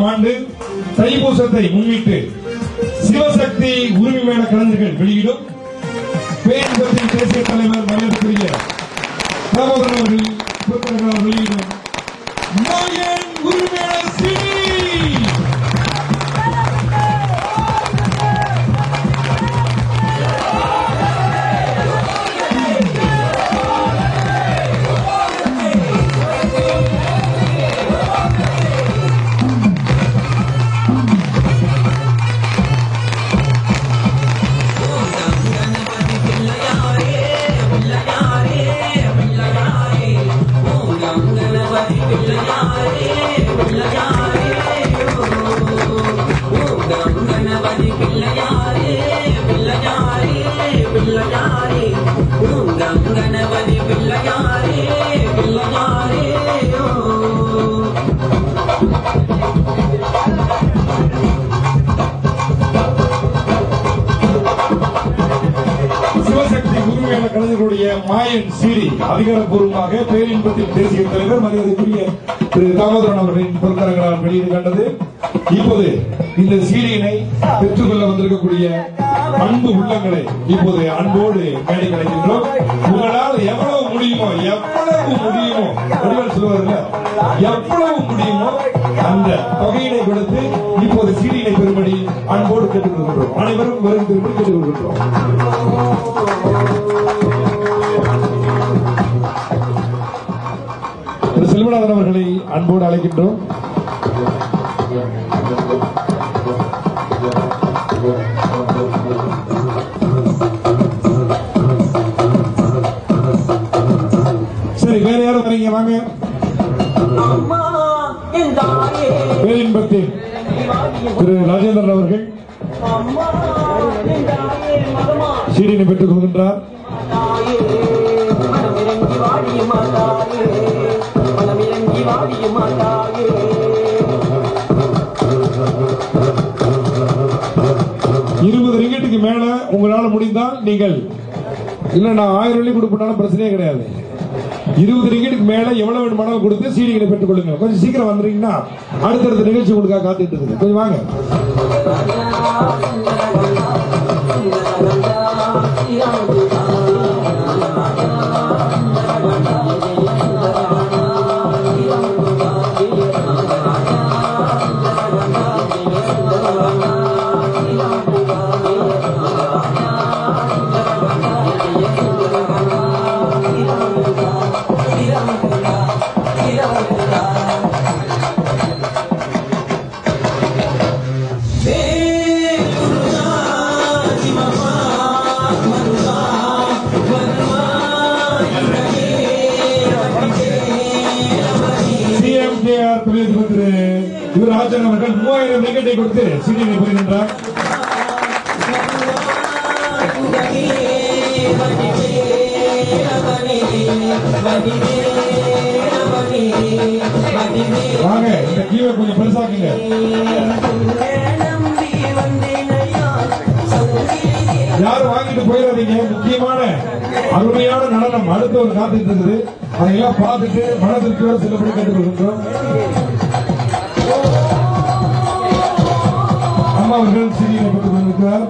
[SPEAKER 3] ஆண்டு தைப்பூசத்தை முன்னிட்டு சிவசக்தி உரிமை மேல கலைஞர்கள் வெளியிடும் பேரின்பத்தின் தேசிய தலைவர் மரியாதைக்குரிய தாமோதரன் அவர்கள் வெளியிடும் மாயன் உரிமை சிவசக்தி உரிமையாளர் கலைஞர்களுடைய மாயன் சீடி அதிகாரப்பூர்வமாக பேரின்பத்தின் தேசிய தலைவர் மரியாதைக்குரிய திரு தாமோதரன் அவர்களின் பொருட்காரங்களால் வெளியீடு கண்டது. இப்போது இந்த சீடியினை பெற்றுக்கொள்ள வந்திருக்கக்கூடிய அன்பு உள்ளங்களை இப்போது அன்போடு மேடை கிடைக்கின்றோம். உங்களால் எவ்வளவு முடியுமோ வடிவல் சொல்லுவார்கள், எவ்வளவு முடியுமோ அந்த தொகையினை கொடுத்து இப்போது சீடியினை பெறும்படி அன்போடு கேட்டுக்கொள்கின்றோம். அனைவரும் வரும் திரும்பி கேட்டுக்கொள்கின்றோம். செல்வநாதன் அவர்களை அன்போடு அழைக்கின்றோம். சரி, வேற யாரும் வரீங்க? வாங்க. பேரின்பத்தின் திரு ராஜேந்திரன் அவர்கள் சீடினை பெற்றுக் கொள்கின்றார். ₹20 மேல உங்களால முடிந்தால் நீங்கள், இல்ல நான் 1000 வெள்ளி கொடுப்பதாலும் பிரச்சனையே கிடையாது. ₹20 மேல எவ்வளவு வேணுமானாலும் கொடுத்து சீடிகளை பெற்றுக் கொள்ளுங்க. கொஞ்சம் சீக்கிரம் வந்துறீங்கன்னா அடுத்தடுத்த நிகழ்ச்சி உங்களுக்காக காத்துட்டு இருக்குது. கொஞ்சம் வாங்க. ராஜன் அவர்கள் 3000 விக்கெட்டை கொடுத்து சீடியை பெறுகின்றார். வாங்க, இந்த கீவை கொஞ்சம் பெருசாக்குங்க. யாரும் வாங்கிட்டு போயிடாதீங்க. முக்கியமான அருமையான நடனம் அடுத்த ஒரு காத்துட்டு இருக்குது. அதையெல்லாம் பார்த்துட்டு மனதிற்கோடு சிலபடி கேட்டுக்கொள்கின்றோம். அம்மா அவர்கள் சீடியை பெற்றுக் கொண்டிருக்கிறார்.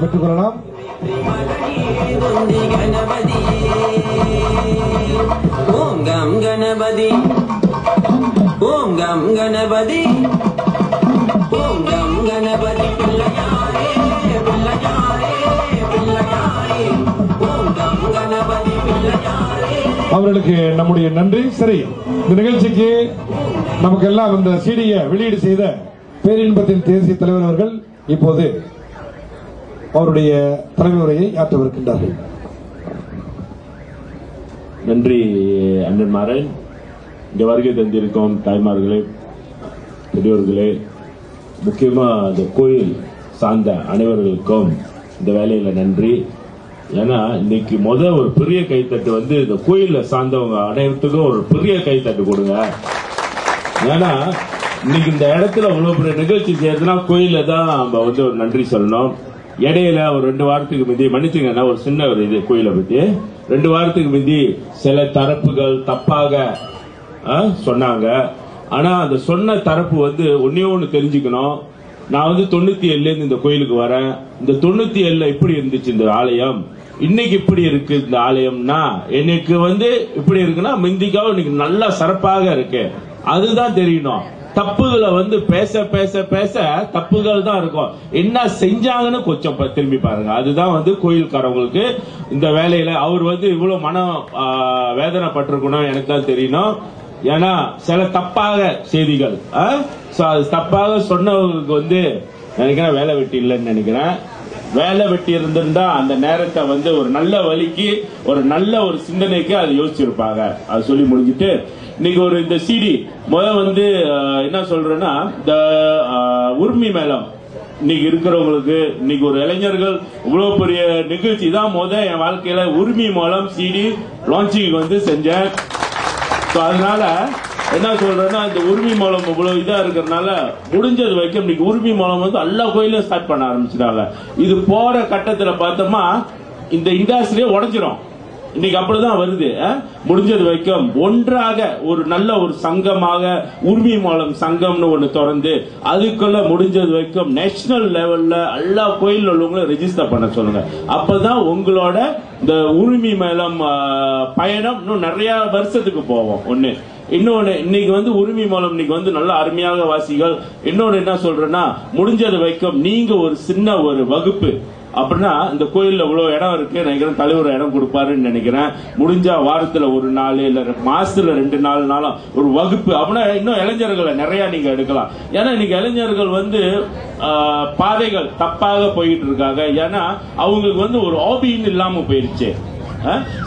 [SPEAKER 3] பெற்றுக்கொள்ளலாம்.
[SPEAKER 2] ஓம் கம் கணபதி ஓம் கம் கணபதி ஓம் கம் கணபதி பிள்ளையாரே பிள்ளையாரே பிள்ளையாரே ஓம் கம் கணபதி பிள்ளையாரே.
[SPEAKER 3] அவர்களுக்கு நம்முடைய நன்றி. சரி, இந்த நிகழ்ச்சிக்கு நமக்கெல்லாம் இந்த சீடியை வெளியீடு செய்த பேரின்பத்தின் தேசிய தலைவர் அவர்கள் இப்போது அவருடைய தலைமை உரையை ஆற்றவிருக்கின்றார்கள்.
[SPEAKER 5] நன்றி அண்ணன் மாறன். இங்க வருகை தந்திருக்கும் தாய்மார்களே, பெரியோர்களே, முக்கியமா இந்த கோயில் சார்ந்த அனைவர்களுக்கும் இந்த வேலையில நன்றி. ஏன்னா இன்னைக்கு ஒரு பெரிய கைத்தட்டு இந்த கோயில சார்ந்தவங்க அனைவருக்கும் ஒரு பெரிய கைத்தட்டு கொடுங்க. ஏன்னா இன்னைக்கு இந்த இடத்துல அவ்வளவு பெரிய நிகழ்ச்சி செய்யறதுனா கோயில தான் நம்ம ஒரு நன்றி சொல்லணும். இடையில ஒரு 2 வாரத்துக்கு முந்தி மன்னிச்சுங்கன்னா ஒரு சின்ன ஒரு இது கோயிலை பத்தி 2 வாரத்துக்கு முந்தி சில தரப்புகள் தப்பாக சொன்னாங்க. ஆனா அந்த சொன்ன தரப்பு ஒன்னே ஒண்ணு தெரிஞ்சுக்கணும். நான் 97ல இருந்து இந்த கோயிலுக்கு வரேன். இந்த 97ல இப்படி இருந்துச்சு இந்த ஆலயம், இன்னைக்கு இப்படி இருக்கு இந்த ஆலயம்னா எனக்கு இப்படி இருக்குன்னா முந்திக்காவும் இன்னைக்கு நல்லா சிறப்பாக இருக்கு. அதுதான் தெரியணும். தப்புகளை பேச பேச பேச தப்புகள் தான் இருக்கும். என்ன செஞ்சாங்கன்னு கொஞ்சம் திரும்பி பாருங்க. அதுதான் கோயில்காரவங்களுக்கு இந்த வேலையில அவர் இவ்வளவு மன வேதனை பட்டிருக்கணும் எனக்கு தான் தெரியணும். ஏன்னா சில தப்பாக செய்திகள் தப்பாக சொன்னவங்களுக்கு நினைக்கிறேன் வேலை வெட்டி இல்லைன்னு நினைக்கிறேன். வேலை வெட்டி இருந்திருந்தா அந்த நேரத்தை ஒரு நல்ல வழிக்கு ஒரு நல்ல ஒரு சிந்தனைக்கு அது யோசிச்சிருப்பாங்க. அது சொல்லி முடிஞ்சிட்டு இன்னைக்கு இந்த சிடி என்ன சொல்றேன்னா இந்த உரிமை மேளம் இன்னைக்கு இருக்கிறவங்களுக்கு இன்னைக்கு ஒரு இளைஞர்கள் இவ்வளவு பெரிய நிகழ்ச்சி தான் என் வாழ்க்கையில உரிமை மூலம் சிடி லான்ச்சிங் செஞ்சேன். அதனால என்ன சொல்றேன்னா இந்த உரிமை மூலம் இவ்வளவு இதா இருக்கிறதுனால முடிஞ்சது வரைக்கும் இன்னைக்கு உரிமை மூலம் எல்லா கோயிலும் ஸ்டார்ட் பண்ண ஆரம்பிச்சிட்டாங்க. இது போற கட்டத்துல பார்த்தோமா இந்த இண்டஸ்ட்ரியே உடைஞ்சிரும். இன்னைக்கு அப்படிதான் வருது. முடிஞ்சது வரைக்கும் ஒன்றாக ஒரு நல்ல ஒரு சங்கமாக உரிமை மூலம் சங்கம்னு ஒண்ணு திறந்து அதுக்குள்ள முடிஞ்சது வரைக்கும் நேஷனல் லெவல்ல எல்லா கோயில் உள்ளவங்களும் ரெஜிஸ்டர் பண்ண சொல்லுங்க. அப்பதான் உங்களோட இந்த உரிமை மேலம் பயணம் இன்னும் நிறைய வருஷத்துக்கு போவோம். ஒண்ணு இன்னொன்னு இன்னைக்கு உரிமை மூலம் இன்னைக்கு நல்ல அருமையாக வாசிகள். இன்னொன்னு என்ன சொல்றேன்னா முடிஞ்சது வரைக்கும் நீங்க ஒரு சின்ன ஒரு வகுப்பு அப்படின்னா இந்த கோயில்ல இவ்வளவு இடம் இருக்கு நினைக்கிறேன், தலைவர் இடம் கொடுப்பாருன்னு நினைக்கிறேன். முடிஞ்சா வாரத்துல ஒரு நாள் இல்ல மாசத்துல 2 நாளும் ஒரு வகுப்பு அப்படின்னா இன்னும் இளைஞர்களை நிறைய நீங்க எடுக்கலாம். ஏன்னா இன்னைக்கு இளைஞர்கள் பாதைகள் தப்பாக போயிட்டு இருக்காங்க. ஏன்னா அவங்களுக்கு ஒரு ஹாபின்னு இல்லாம போயிருச்சு.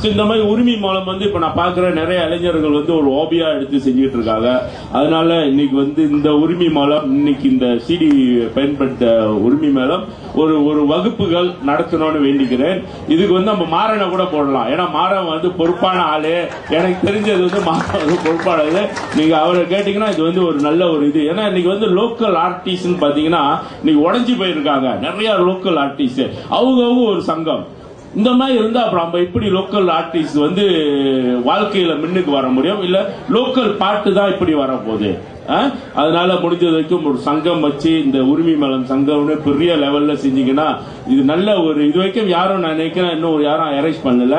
[SPEAKER 5] இந்த மாதிரி உரிமை மூலம் இப்ப நான் பாக்குறேன் நிறைய இளைஞர்கள் ஒரு ஹாபியா எடுத்து செஞ்சுட்டு இருக்காங்க. அதனால இன்னைக்கு இந்த உரிமை மூலம் இன்னைக்கு இந்த சிடி பயன்படுத்த உரிமை மூலம் ஒரு வகுப்புகள் நடத்தணும்னு வேண்டிக்கிறேன். இதுக்கு நம்ம மாறனை கூட போடலாம். ஏன்னா மாறன் பொறுப்பான ஆளு, எனக்கு தெரிஞ்சது மாறன் பொறுப்பானது. நீங்க அவரை கேட்டீங்கன்னா இது ஒரு நல்ல ஒரு இது. ஏன்னா இன்னைக்கு லோக்கல் ஆர்டிஸ்ட் பாத்தீங்கன்னா இன்னைக்கு உடஞ்சி போயிருக்காங்க. நிறைய லோக்கல் ஆர்டிஸ்ட் அவங்க ஒரு சங்கம் இந்த மாதிரி இருந்தா அப்புறம் நம்ம இப்படி லோக்கல் ஆர்டிஸ்ட் வாழ்க்கையில முன்னுக்கு வர முடியும். இல்ல லோக்கல் பாட்டு தான் இப்படி வரப்போகுது. அதனால முடிஞ்சது வரைக்கும் ஒரு சங்கம் வச்சு இந்த உரிமை மேளம் சங்கம்னு பெரிய லெவல்ல செஞ்சீங்கன்னா இது நல்ல ஒரு இது வரைக்கும் யாரும் நான் நினைக்கிறேன் இன்னும் யாரும் அரேஞ்ச் பண்ணல.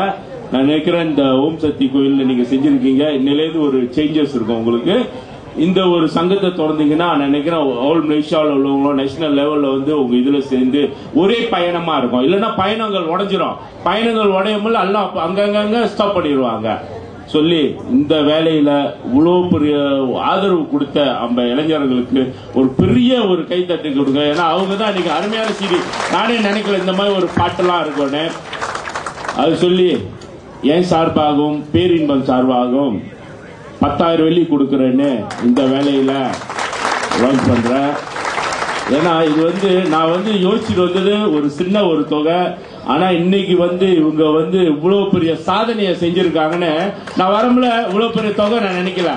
[SPEAKER 5] நான் நினைக்கிறேன் இந்த ஓம் சக்தி கோயில்ல நீங்க செஞ்சிருக்கீங்க. இன்னிலேருந்து ஒரு சேஞ்சஸ் இருக்கும் உங்களுக்கு. இந்த ஒரு சங்கத்தை தொடர்ந்தீங்கன்னா நினைக்கிறேன் ஆல் மலேசியாவில் உள்ளவங்களும் நேஷனல் லெவல்ல உங்க இதுல சேர்ந்து ஒரே பயணமா இருக்கும். இல்லைன்னா பயணங்கள் உடைஞ்சிரும். பயணங்கள் உடையும்போது எல்லாம் அங்கங்க ஸ்டாப் பண்ணிடுவாங்க. சொல்லி இந்த வேலையில இவ்வளவு பெரிய ஆதரவு கொடுத்த அந்த இளைஞர்களுக்கு ஒரு பெரிய ஒரு கைத்தட்டு கொடுங்க. ஏன்னா அவங்க தான் இன்னைக்கு அருமையான சீடி. நானே நினைக்கல இந்த மாதிரி ஒரு பாட்டெல்லாம் இருக்கும்னு. அது சொல்லி என் சார்பாகவும் பேரின்பம் சார்பாகவும் 10,000 வெள்ளி கொடுக்குறேன்னு இந்த வேலையில ஒர்க் பண்றேன். ஏன்னா இது நான் யோசிச்சுட்டு வந்தது ஒரு சின்ன ஒரு தொகை. ஆனா இன்னைக்கு இவங்க இவ்வளவு பெரிய சாதனையை செஞ்சிருக்காங்கன்னு நான் வரம்புல இவ்வளவு பெரிய தொகை நான் நினைக்கல.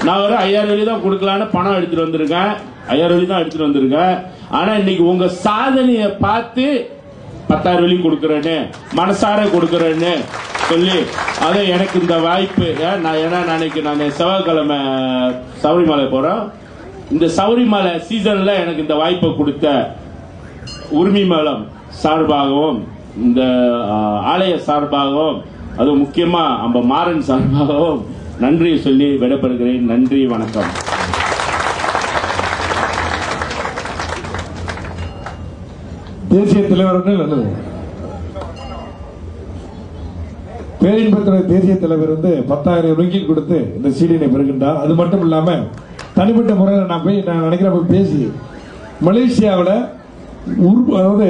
[SPEAKER 5] நான் ஒரு 5,000 வெள்ளி தான் கொடுக்கலான்னு பணம் எடுத்துட்டு வந்திருக்கேன். 5,000 வெள்ளி தான் எடுத்துட்டு வந்திருக்கேன். ஆனா இன்னைக்கு உங்க சாதனையை பார்த்து 10,000 வெள்ளி கொடுக்கறேன்னு மனசார கொடுக்கறேன்னு சொல்லி அதை எனக்கு இந்த வாய்ப்பு. ஏன்னா நான் செவ்வாய்க்கிழமை சபரிமலை போறேன். இந்த சபரிமலை சீசன்ல எனக்கு இந்த வாய்ப்பை கொடுத்த உரிமை மேளம் சார்பாகவும் இந்த ஆலய சார்பாகவும் அது முக்கியமா நம்ம மாறன் சார்பாகவும் நன்றி சொல்லி விடைபெறுகிறேன். நன்றி, வணக்கம்.
[SPEAKER 3] தேசிய தலைவர் பேரின்பத்துறை தேசிய தலைவர் 10,000 ரிங்கிட் கொடுத்து இந்த சீடினை பெறுகின்றார். அது மட்டும் இல்லாம தனிப்பட்ட முறையில் நான் நினைக்கிறேன் பேசி மலேசியாவில் அதாவது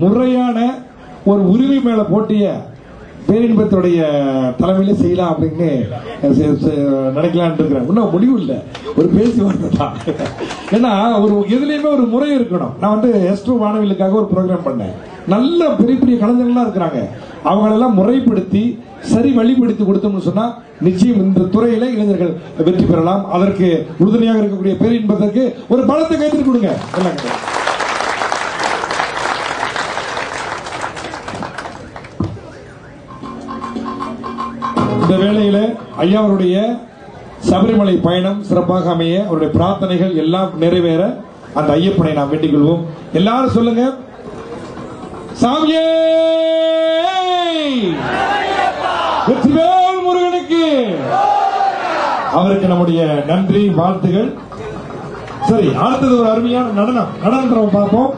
[SPEAKER 3] முறையான ஒரு உரிமை மேல போட்டிய பேரின்பத்துடைய தலைமையில செய்யலாம் அப்படின்னு நினைக்கலான் இருக்கிறேன். இன்னும் முடிவு இல்லை, ஒரு பேசி வரதான். ஏன்னா ஒரு எதுலையுமே ஒரு முறை இருக்கணும். நான் எஸ்ட்ரோ மாணவிகளுக்காக ஒரு ப்ரோக்ராம் பண்ணேன். நல்ல பெரிய பெரிய கலைஞர்கள்லாம் இருக்கிறாங்க. அவங்களெல்லாம் முறைப்படுத்தி சரி வழிப்படுத்தி கொடுத்தோம்னு சொன்னா நிச்சயம் இந்த துறையில இளைஞர்கள் வெற்றி பெறலாம். அதற்கு உறுதுணையாக இருக்கக்கூடிய பேரின்பதற்கு ஒரு பலத்தை கைத்து கொடுங்க. இந்த வேளையில ஐயாவுடைய சபரிமலை பயணம் சிறப்பாக அமைய அவருடைய பிரார்த்தனைகள் எல்லாம் நிறைவேற அந்த ஐயப்பனை நாம் வேண்டிக் கொள்வோம். எல்லாரும் சொல்லுங்க, சாமியே வெற்றிவேல் முருகனுக்கு. அவருக்கு நம்முடைய நன்றி வாழ்த்துகள். சரி, அடுத்தது ஒரு அருமையான நடனத்தை பார்ப்போம்.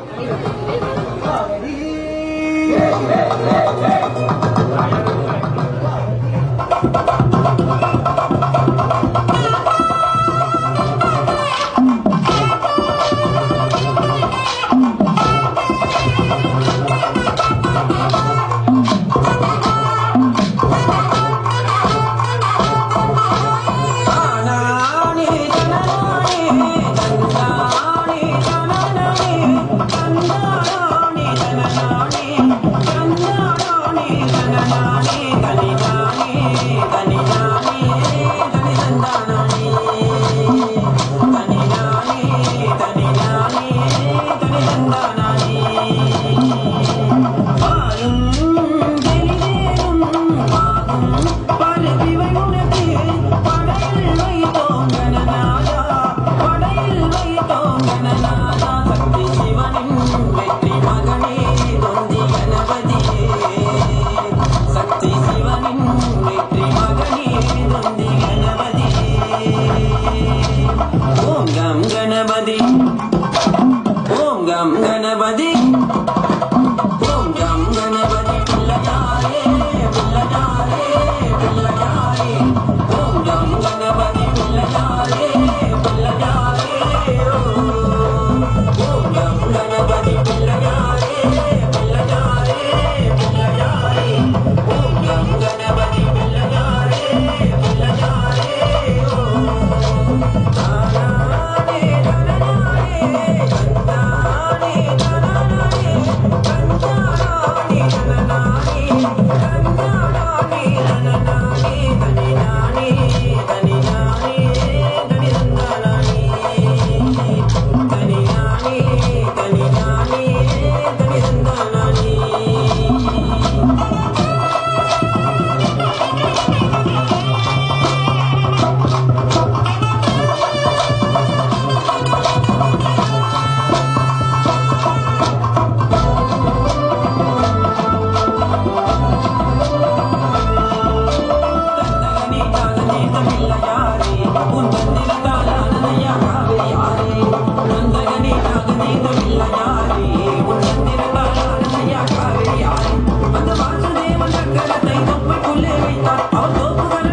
[SPEAKER 2] அந்த வாசுதேவன் கரத்தை தொப்பைக்குள்ளே வைத்தார். அவர் தோப்புகள்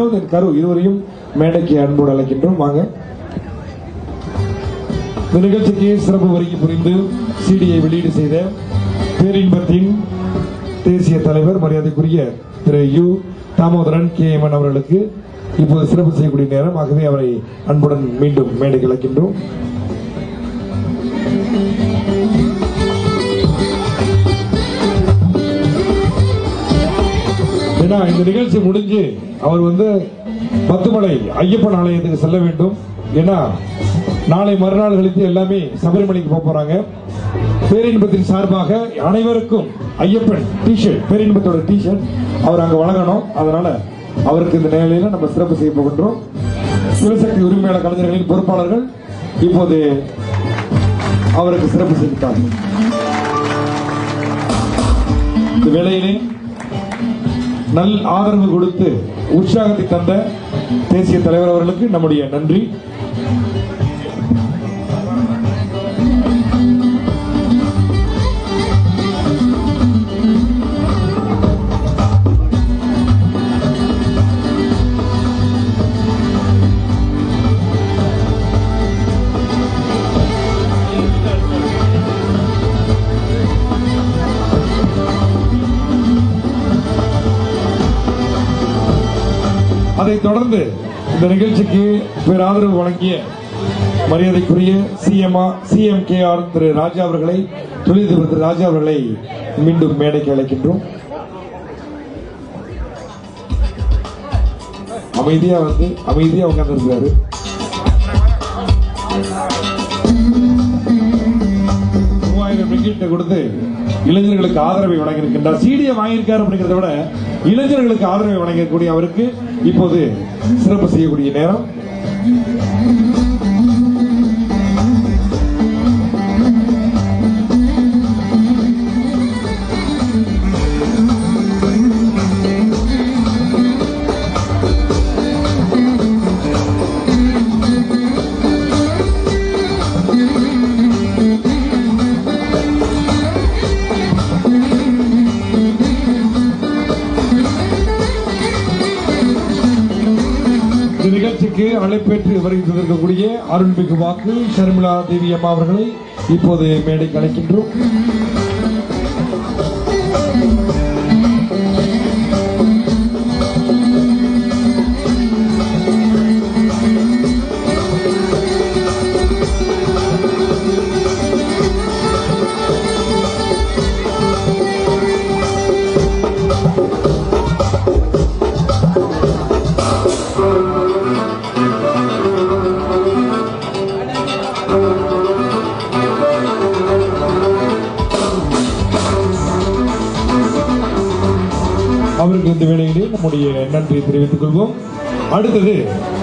[SPEAKER 3] வினோத் and கரு இருவரையும் மேடைக்கு அன்போடு அழைக்கின்றோம். வாங்க. இந்த நிகழ்ச்சிக்கு சிறப்பு வருகை புரிந்து சிடியை வெளியீடு செய்த பேரின்பத்தின் தேசிய தலைவர் மரியாதைக்குரிய திரு யு தாமோதரன் KMN அவர்களுக்கு இப்போது சிறப்பு செய்யக்கூடிய நேரம். ஆகவே அவரை அன்புடன் மீண்டும் மேடைக்கு அழைக்கின்றோம். ஏன்னா இந்த நிகழ்ச்சி முடிஞ்சு அவர் பத்துமலை ஐயப்பன் ஆலயத்துக்கு செல்ல வேண்டும். ஏன்னா நாளை மறுநாள் கழித்து எல்லாமே சபரிமலைக்கு போறாங்க. பேரின்பத்தின் சார்பாக அனைவருக்கும் ஐயப்பன் டிஷர்ட், பேரின்பத்தோட டிஷர்ட் அவர் அங்க வழங்கணும். அதனால அவருக்கு இந்த நிலையில நம்ம சிறப்பு செய்ய போகின்றோம். சிவசக்தி உரிமையாளர் கலைஞர்களின் பொறுப்பாளர்கள் இப்போது அவருக்கு சிறப்பு செய்கிறார்கள். இந்த வேளையிலே நல் ஆதரவு கொடுத்து உற்சாகத்தை தந்த தேசிய தலைவர் அவர்களுக்கு நம்முடைய நன்றி. அதைத் தொடர்ந்து இந்த நிகழ்ச்சிக்கு பேராதரவு வழங்கிய மரியாதைக்குரிய CMKR திரு ராஜா அவர்களை, தொழிலதிபர் திரு ராஜா அவர்களை மீண்டும் மேடைக்கு அழைக்கின்றோம். அமைதியா உட்கார்ந்திருக்கிறாரு. கொடுத்து இளைஞர்களுக்கு ஆதரவை வழங்கியிருக்கின்றார். சிடியை வாங்கியிருக்காரு அப்படிங்கிறத விட இளைஞர்களுக்கு ஆதரவை வழங்கக்கூடிய அவருக்கு இப்போது சிறப்பு செய்யக்கூடிய நேரம். நிகழ்ச்சிக்கு அழைப்பேற்று வருகின்றிருக்கக்கூடிய அருள்மிகு வாக்கு ஷர்மிளா தேவி அம்மா அவர்களை இப்போது மேடைக்கு அழைக்கின்றோம். அவருக்கு இந்த வேளையிலே நம்முடைய நன்றி தெரிவித்துக் கொள்வோம். அடுத்தது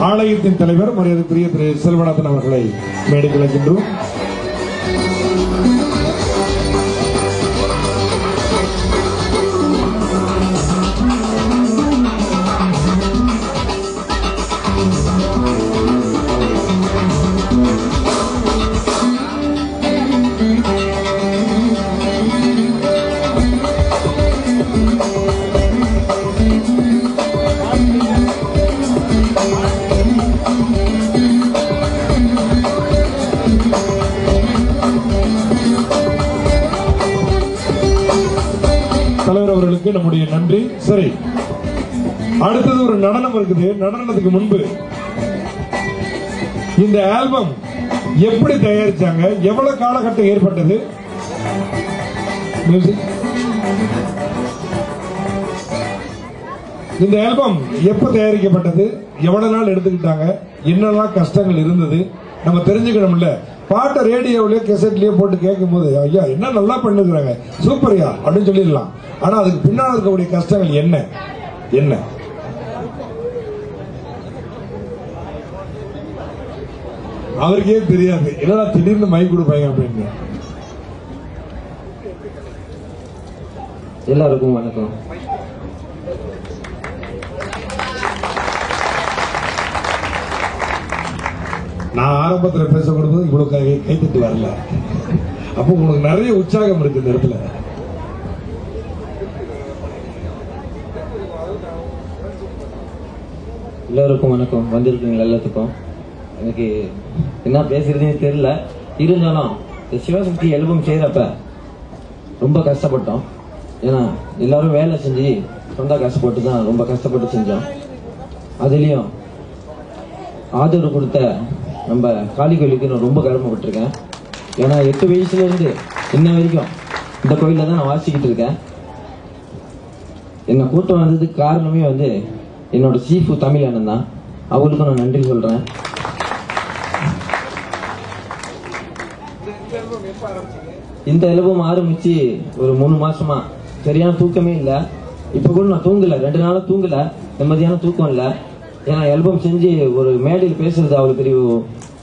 [SPEAKER 3] ஆலயத்தின் தலைவர் மரியாதைக்குரிய திரு செல்வநாதன் அவர்களை மேடைக்கு அழைக்கின்றோம். தலைவர் அவர்களுக்கு நம்முடைய நன்றி. சரி, அடுத்தது ஒரு நடனம் இருக்குது. நடனத்துக்கு முன்பு இந்த ஆல்பம் எப்படி தயாரிச்சாங்க, எவ்வளவு காலகட்டம் ஏற்பட்டது, இந்த ஆல்பம் எப்ப தயாரிக்கப்பட்டது, எவ்வளவு நாள் எடுத்துக்கிட்டாங்க, என்னெல்லாம் கஷ்டங்கள் இருந்தது நம்ம தெரிஞ்சுக்கணும்ல. பாட்டை ரேடியோவிலேயே கேசட்லயே போட்டு கேட்கும் போது ஐயா என்ன நல்லா பண்ணிருக்கிறாங்க, சூப்பர்யா அப்படின்னு சொல்லிடலாம். ஆனா அதுக்கு பின்னால் இருக்கக்கூடிய கஷ்டங்கள் என்ன என்ன அவருக்கே தெரியாது. என்னடா திடீர்னு மைக் கொடுப்பாங்க அப்படின்னு.
[SPEAKER 4] எல்லாருக்கும் வணக்கம்.
[SPEAKER 3] நான் ஆரம்பத்தில் பேச கொடுத்தது இவ்வளவு கைத்தட்டு வரல. அப்போ உங்களுக்கு நிறைய உற்சாகம் இருக்கு இந்த இடத்துல.
[SPEAKER 6] எல்லோருக்கும் வணக்கம். வந்திருக்கீங்க எல்லாத்துக்கும். எனக்கு என்ன பேசுறதுன்னு தெரியல. இருந்தாலும் இந்த சிவசக்தி ஆல்பம் செய்யறப்ப ரொம்ப கஷ்டப்பட்டோம். ஏன்னா எல்லாரும் வேலை செஞ்சு சொந்த கஷ்டப்பட்டு தான் ரொம்ப கஷ்டப்பட்டு செஞ்சோம். அதுலேயும் ஆதரவு கொடுத்த நம்ம காளி கோயிலுக்கு நான் ரொம்ப கடமைப்பட்டிருக்கேன். ஏன்னா 8 வயசுலேருந்து இன்ன வரைக்கும் இந்த கோயிலில் தான் நான் வாசிக்கிட்டு இருக்கேன். என்னை கூட்டம் வந்ததுக்கு காரணமே என்னோட சீஃபு தமிழ் அண்ணன் தான். அவருக்கும் நான் நன்றி சொல்கிறேன். இந்த ஆல்பம் ஆரம்பிச்சு ஒரு 3 மாசமா சரியான தூக்கமே இல்லை. இப்போ கூட நான் தூங்கல, 2 நாளா தூங்கல, நிம்மதியான தூக்கம் இல்லை. ஏன்னா ஆல்பம் செஞ்சு ஒரு மேடையில் பேசுறது அவ்வளோ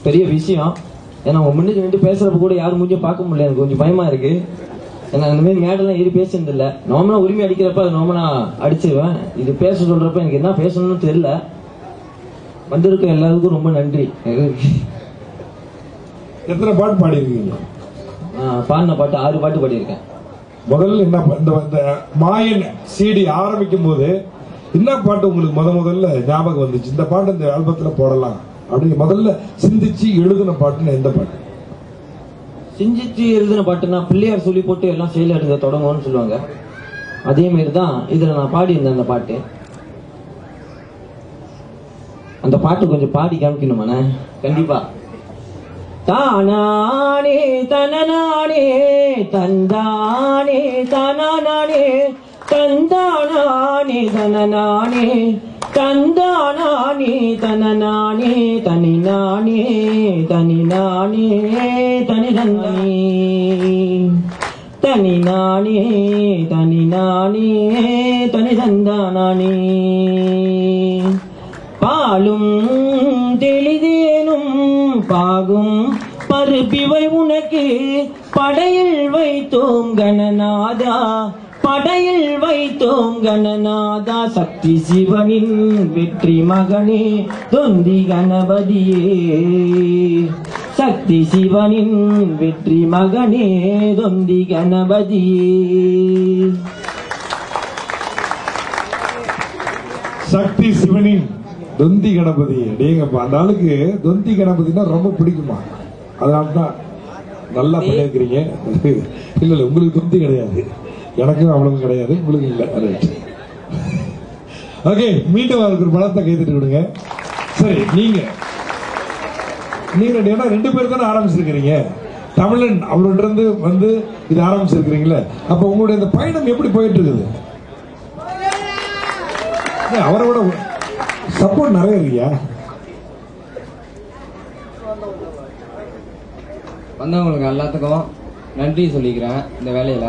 [SPEAKER 6] பெரிய விஷயம். ஏன்னா அவங்க முன்னுக்கு நின்று பேசுறப்ப கூட யாரும் முடிஞ்ச பார்க்க முடியல. எனக்கு கொஞ்சம் பயமா இருக்கு. ஏன்னா இந்த மாதிரி மேடெல்லாம் ஏறி பேசுறது இல்லை. நார்மலா உரிமை அடிக்கிறப்ப அது நார்மலா அடிச்சிருவேன். இது பேச சொல்றப்ப எனக்கு என்ன பேசணும்னு தெரியல. வந்திருக்க எல்லாருக்கும் ரொம்ப நன்றி.
[SPEAKER 3] எத்தனை பாட்டு பாடியிருக்கீங்க?
[SPEAKER 6] பாடின பாட்டு 6 பாட்டு பாடியிருக்கேன்.
[SPEAKER 3] முதல்ல என்ன இந்த மாயன் சிடி ஆரம்பிக்கும் போது என்ன பாட்டு உங்களுக்கு முதல்ல ஞாபகம் வந்துச்சு? இந்த பாட்டு இந்த ஆல்பத்துல போடலாம் அப்படி முதல்ல சிந்திச்சு எழுதின பாட்டுன்னு எந்த பாட்டு?
[SPEAKER 6] சிந்திச்சு எழுதின பாட்டுன்னா பிள்ளையார் சொல்லி போட்டு எல்லாம் செயல் எடுக்க தொடங்கும்னு சொல்லுவாங்க. அதே மாதிரி தான் இதுல நான் பாடியிருந்தேன். அந்த பாட்டு கொஞ்சம் பாடி காமிக்கணுமாண்ணே? கண்டிப்பா. தானானே தனநானே தந்தானே தனநானே தந்தானே தனநானே தந்தானே தனநானே தனிநானே தனிநானே தனிதந்தானே தனிநானே தனிநானே தனிதந்தானே பாலும் தெளிதேனும் பாகும் பருப்பிவை உனக்கு படையில் வைத்தோம் கணநாதா, படையில் வைத்தோம் கணநாதா. சக்தி சிவனின் வெற்றி மகனே தொந்தி கணபதியே, சக்தி சிவனின் வெற்றி மகனே தொந்தி கணபதியே.
[SPEAKER 3] சக்தி சிவனின் தொந்தி கணபதி. அடேங்கப்பா, அந்த ஆளுக்கு தொந்தி கணபதினா ரொம்ப பிடிக்குமா? அதனால்தான் நல்லா பண்ணிருக்கிறீங்க. இல்ல உங்களுக்கு தொந்தி கிடையாது, எனக்கும் அவ்வளவு கிடையாது, உங்களுக்கு இல்ல. ஓகே, மீண்டும் அவருக்கு ஒரு பலத்தை கைதிட்டு விடுங்க. சரி, நீங்க 2 பேர் தானே ஆரம்பிச்சிருக்கிறீங்க. தமிழன் அவர்கிட்ட இருந்து இது ஆரம்பிச்சிருக்கிறீங்களே, அப்ப உங்களுடைய இந்த பயணம் எப்படி போயிட்டு இருக்குது? அவரோட சப்போர்ட் நிறைய இருக்கியா?
[SPEAKER 7] வந்தவங்களுக்கு எல்லாத்துக்கும் நன்றி சொல்லிக்கிறேன். இந்த வேலையில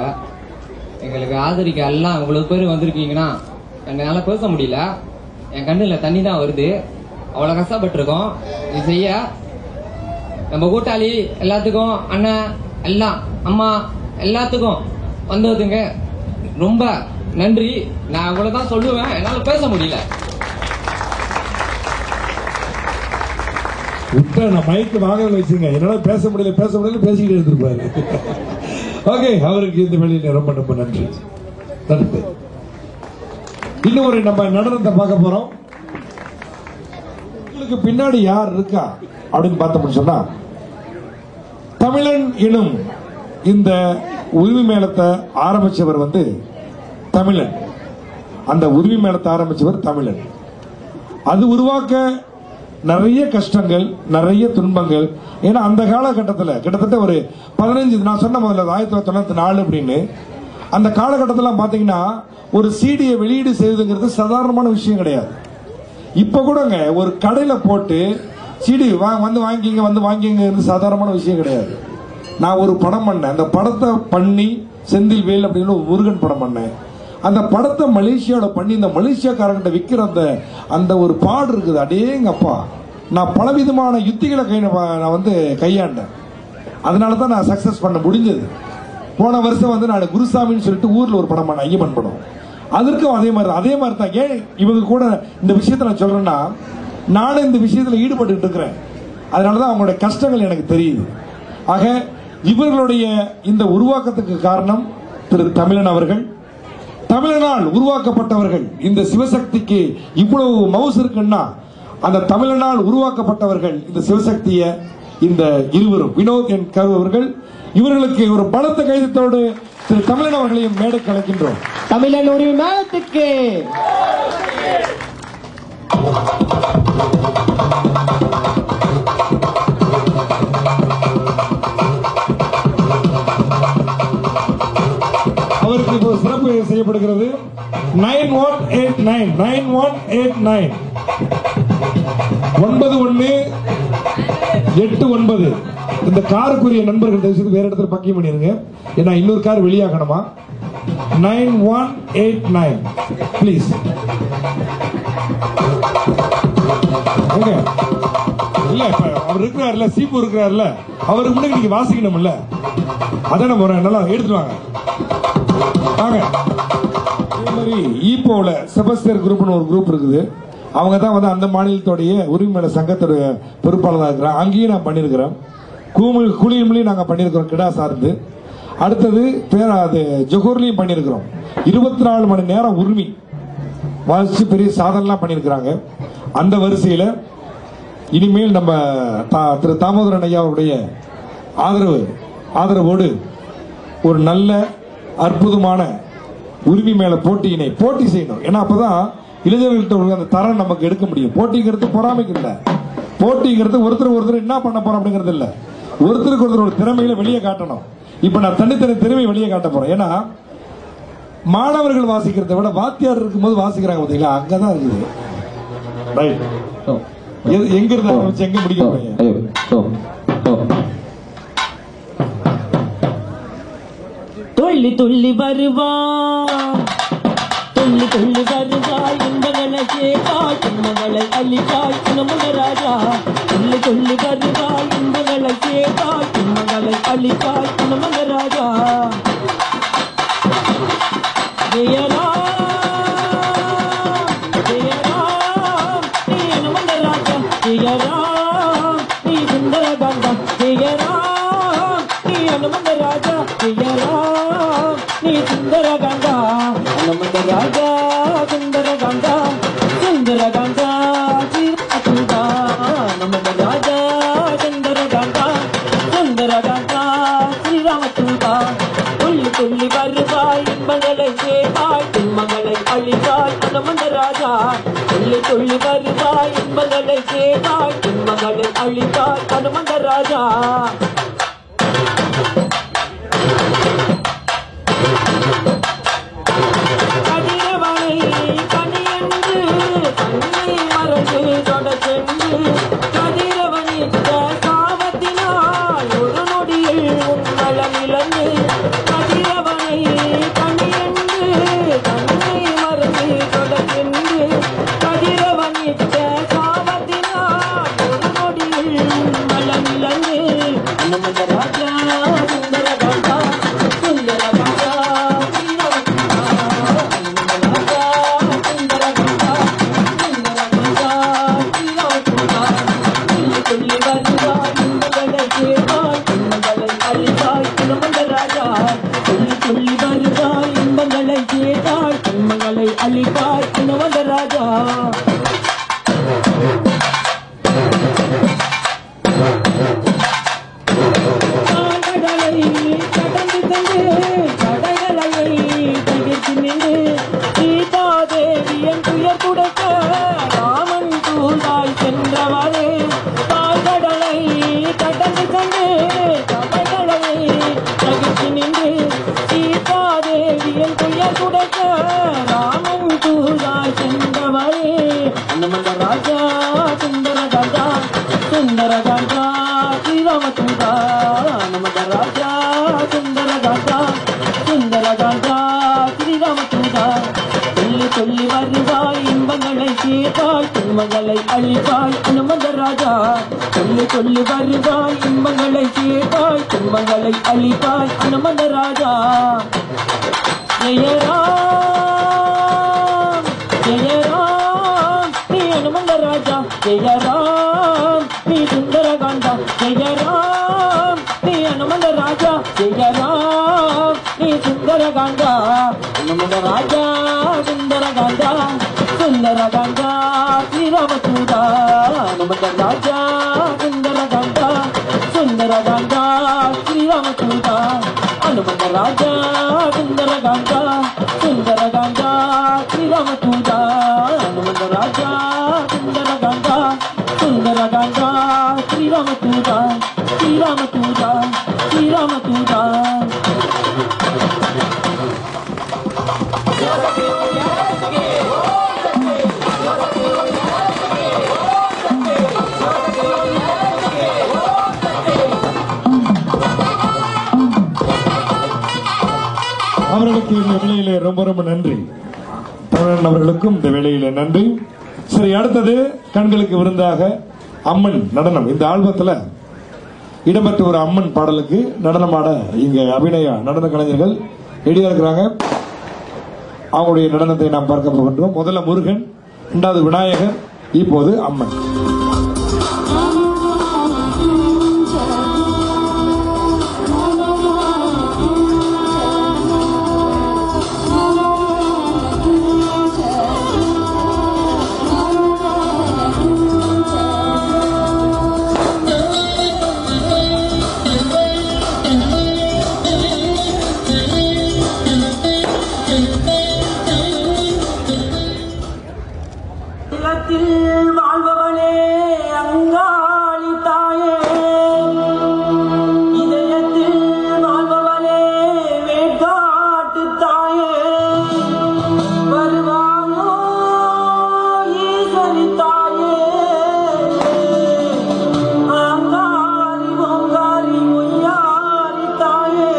[SPEAKER 7] எங்களுக்கு ஆதரிக்க எல்லாம் இவ்வளவு பேர் வந்திருக்கீங்கன்னா என்னால பேச முடியல. என் கண்ணுல தண்ணி தான் வருது. அவ்வளவு கஷ்டப்பட்டிருக்கோம் இது செய்ய. நம்ம கூட்டாளி எல்லாத்துக்கும், அண்ணன் எல்லாம், அம்மா எல்லாத்துக்கும் வந்ததுங்க ரொம்ப நன்றி. நான் இவ்வளவுதான் சொல்லுவேன், என்னால பேச முடியல.
[SPEAKER 3] விட்ட நான் மைக்கு வாங்க வச்சுங்க, என்னால பேச முடியல பேசிக்கிட்டு இருந்திருப்பாரு. ஓகே, அவருக்கு இந்த வேலையில ரொம்ப ரொம்ப நன்றி. இன்னும் ஒரு நம்ம நடனத்தை பார்க்க போறோம். உங்களுக்கு பின்னாடி யார் இருக்கா அப்படின்னு பார்த்தோம்னு சொன்னா, தமிழன் எனும் இந்த உரிமை மேளத்தை ஆரம்பிச்சவர் தமிழன். அந்த உரிமை மேளத்தை ஆரம்பிச்சவர் தமிழன். அது உருவாக்க நிறைய கஷ்டங்கள், நிறைய துன்பங்கள். ஏன்னா அந்த காலகட்டத்தில் கிட்டத்தட்ட ஒரு 15, நான் சொன்ன முதல்ல 1994 அப்படின்னு, அந்த காலகட்டத்தில் பார்த்தீங்கன்னா ஒரு சீடியை வெளியீடு செய்வதுங்கிறது சாதாரணமான விஷயம் கிடையாது. இப்போ கூடங்க ஒரு கடையில் போட்டு சீடி வந்து வாங்கிங்க சாதாரணமான விஷயம் கிடையாது. நான் ஒரு படம் பண்ணேன். அந்த படத்தை பண்ணி செந்தில் வேல் அப்படின்னு ஒரு முருகன் படம் பண்ணேன். அந்த படத்தை மலேசியாவோட பண்ணி இந்த மலேசியாக்காரங்கிட்ட விற்கிற அந்த ஒரு பாடு இருக்குது. அடேங்கப்பா, நான் பலவிதமான யுத்திகளை நான் கையாண்டேன். அதனால தான் நான் சக்சஸ் பண்ண முடிஞ்சது. போன வருஷம் நான் குருசாமின்னு சொல்லிட்டு ஊர்ல ஒரு படம் பண்ண, ஐயப்பன் படம். அதற்கும் அதே மாதிரி தான். ஏன் இவங்க கூட இந்த விஷயத்த நான் சொல்றேன்னா, நானும் இந்த விஷயத்துல ஈடுபட்டு இருக்கிறேன். அதனாலதான் அவங்களுடைய கஷ்டங்கள் எனக்கு தெரியுது. ஆக இவர்களுடைய இந்த உருவாக்கத்துக்கு காரணம் திரு தமிழன் அவர்கள். தமிழனால் உருவாக்கப்பட்டவர்கள். இந்த சிவசக்திக்கு இவ்வளவு மவுசு இருக்குன்னா அந்த தமிழனால் உருவாக்கப்பட்டவர்கள் இந்த சிவசக்திய இந்த இருவரும் வினோத் என் கரு அவர்கள். இவர்களுக்கு ஒரு பலத்த கைதத்தோடு திரு தமிழன் அவர்களையும் மேடைக்கு அழைக்கின்றோம்.
[SPEAKER 8] தமிழன் உரிமை மேளத்துக்கு
[SPEAKER 3] அவருக்கு இப்போ சிறப்பு செய்யப்படுகிறது. 9189 9189 9189 இந்த காருக்குரிய நண்பர்கள் தயவுசெய்து வேற இடத்துல பக்கியம் பண்ணிருங்க. ஏன்னா இன்னொரு கார் வெளியாகணுமா. 9189 பிளீஸ். இல்ல அவர் இருக்கிறாருல, சீப்பு இருக்கிறாருல, அவருக்கு முன்னாடி நீங்க வாசிக்கணும்ல. அதான போறேன். நல்லா எடுத்துட்டு வாங்க. அதே மாதிரி ஈப்போல செபஸ்டியர் குரூப்னு ஒரு குரூப் இருக்குது. அவங்க தான் வந்து அந்த மாநிலத்தோடைய உரிமை சங்கத்துடைய பொறுப்பாளராக இருக்கிறாங்க. அங்கேயும் நான் பண்ணியிருக்கிறேன். கூலியிலையும் நாங்கள் பண்ணியிருக்கிறோம் கிடா சார்ந்து. அடுத்தது அது ஜொகூர்லையும் பண்ணியிருக்கிறோம். 24 மணி நேரம் உரிமை வாசிச்சு பெரிய சாதனைலாம் பண்ணியிருக்கிறாங்க. அந்த வரிசையில் இனிமேல் நம்ம திரு தாமோதரன் ஐயாவுடைய ஆதரவோடு ஒரு நல்ல அற்புதமான உரிமை மேல போட்டி செய்யணும். ஏன்னா அப்பதான் இளைஞர்கள்ட்ட அந்த தரம் நமக்கு எடுக்க முடியும். போட்டிங்கிறது பொறாமைக்கு இல்ல, போட்டிங்கிறது ஒருத்தர் என்ன பண்ண போறோம் அப்படிங்கிறது இல்ல, ஒருத்தருக்கு ஒருத்தர் ஒரு திறமையில வெளியே காட்டணும். இப்ப நான் தனித்தனி திறமை வெளியே காட்ட போறேன். ஏன்னா மாணவர்கள் வாசிக்கிறத விட வாத்தியார் இருக்கும்போது வாசிக்கிறாங்க பாத்தீங்களா, அங்கதான் இருக்குது. ரைட், எங்க இருந்தா எங்க முடிக்க
[SPEAKER 9] துள்ளி துள்ளி வருவான், துள்ளி துள்ளி வருவாய், இன்பங்களை கேட்டாய், இன்பங்களை அள்ளிட்டாய், ராஜா. துள்ளி துள்ளி வருவாய், இன்பங்களை கேட்டாய், இன்பங்களை அள்ளிட்டாய், ராஜா. ஜெயராம் ஜெயராம் நீ நமந்த ராஜா, ஜெயராம் நீ சுந்தர கங்கா, ஜெயராம் நீ நமந்த ராஜா, ஜெயராம் நீ சுந்தர கங்கா, நமந்த ராஜா சுந்தர கங்கா, சுந்தர கங்கா சீரா, நமந்த ராஜா சுந்தர கங்கா, சுந்தர கங்கா ஸ்ரீராமச்சூதா. துள்ளி துள்ளி வருவாய், இன்பங்களை கேட்டாய், துன்பங்களை அழித்தாய், நமந்த ராஜா. துள்ளி துள்ளி வருவாய், இன்பங்களை கேட்டாய், துன்பங்களை அழித்தாய், நமந்த ராஜா. கதிரவனை கனியென்று கண்ணை மறந்து தொட சென்று, கதிரவனித்த காமத்தினால் ஒரு நொடியில் உன்னலம் இழந்து, கதிரவனை கனியென்று கண்ணை மறந்து தொட சென்று, கதிரவனித்த காமத்தினால் ஒரு நொடியில் உன்னலம் இழந்து, நமந்த ராஜா சுந்தர கங்கா, சுந்தர கங்கா அழிப்பாய் நமந்த ராஜா. கடலை கடந்து சென்று கடலை தவிர்த்து நின்று, சீதாதேவியன் துயர் துடைக்க ராமன் தூதாய் சென்றவரே. கடலை கடந்து சென்று கடலை தவிர்த்து நின்று, சீதாதேவியன் துயர் துடைக்க ராமன் தூதாய் சென்றவரே. நமந்த ராஜா சுந்தர கங்கா, சுந்தர கங்கா ஸ்ரீராமச்சூதா. நமந்த ராஜா சுந்தர கங்கா, சுந்தர கங்கா ஸ்ரீராமச்சூதா. சொல்லி சொல்லி வருவாய், இன்பங்களை கேட்டாய், துன்பங்களை அழிப்பாய், நமந்த ராஜா. சொல்லி சொல்லி வருவாய், இன்பங்களை கேட்டாய், துன்பங்களை அழிப்பாய், நமந்த ராஜா. ஜெயராம் ஜெயராம் நீ நமந்த ராஜா, ஜெயராம் நீ சுந்தர கங்கா, ஜெயராம் நீ நமந்த ராஜா, ஜெயராம் நீ சுந்தர கங்கா, நமந்த ராஜா சுந்தர கங்கா, சுந்தரகண்டா ஸ்ரீராமதூதா அனுமந்த ராஜா சுந்தரகண்டா சுந்தரகண்டா ஸ்ரீராமதூதா அனுமந்த ராஜா சுந்தரகண்டா சுந்தரகண்டா ஸ்ரீராமதூதா அனுமந்த ராஜா சுந்தரகண்டா சுந்தரகண்டா ஸ்ரீராமதூதா ஸ்ரீராமதூதா ஸ்ரீராமதூதா
[SPEAKER 3] அவர்களுக்கு இந்த வேளையிலே ரொம்ப ரொம்ப நன்றி. தமிழன் அவர்களுக்கும் இந்த வேளையிலே நன்றி. சரி, அடுத்தது கண்களுக்கு விருந்தாக அம்மன் நடனம். இந்த ஆல்பத்தில் இடம்பெற்ற ஒரு அம்மன் பாடலுக்கு நடனமாட இங்க அபிநய நடன கலைஞர்கள் ரெடியா இருக்கிறாங்க. அவங்களுடைய நடனத்தை நாம் பார்க்க போகின்றோம். முதல்ல முருகன், இரண்டாவது விநாயகர், இப்போது அம்மன்.
[SPEAKER 9] வாழ்பவனே அங்காளி தாயே, இதயத்தில் வாழ்பவனே வேட்காட்டு தாயே, வருவாயோ ஈஸ்வரி தாயே, அங்காளி ஓங்காரி ஒய்யாரி தாயே,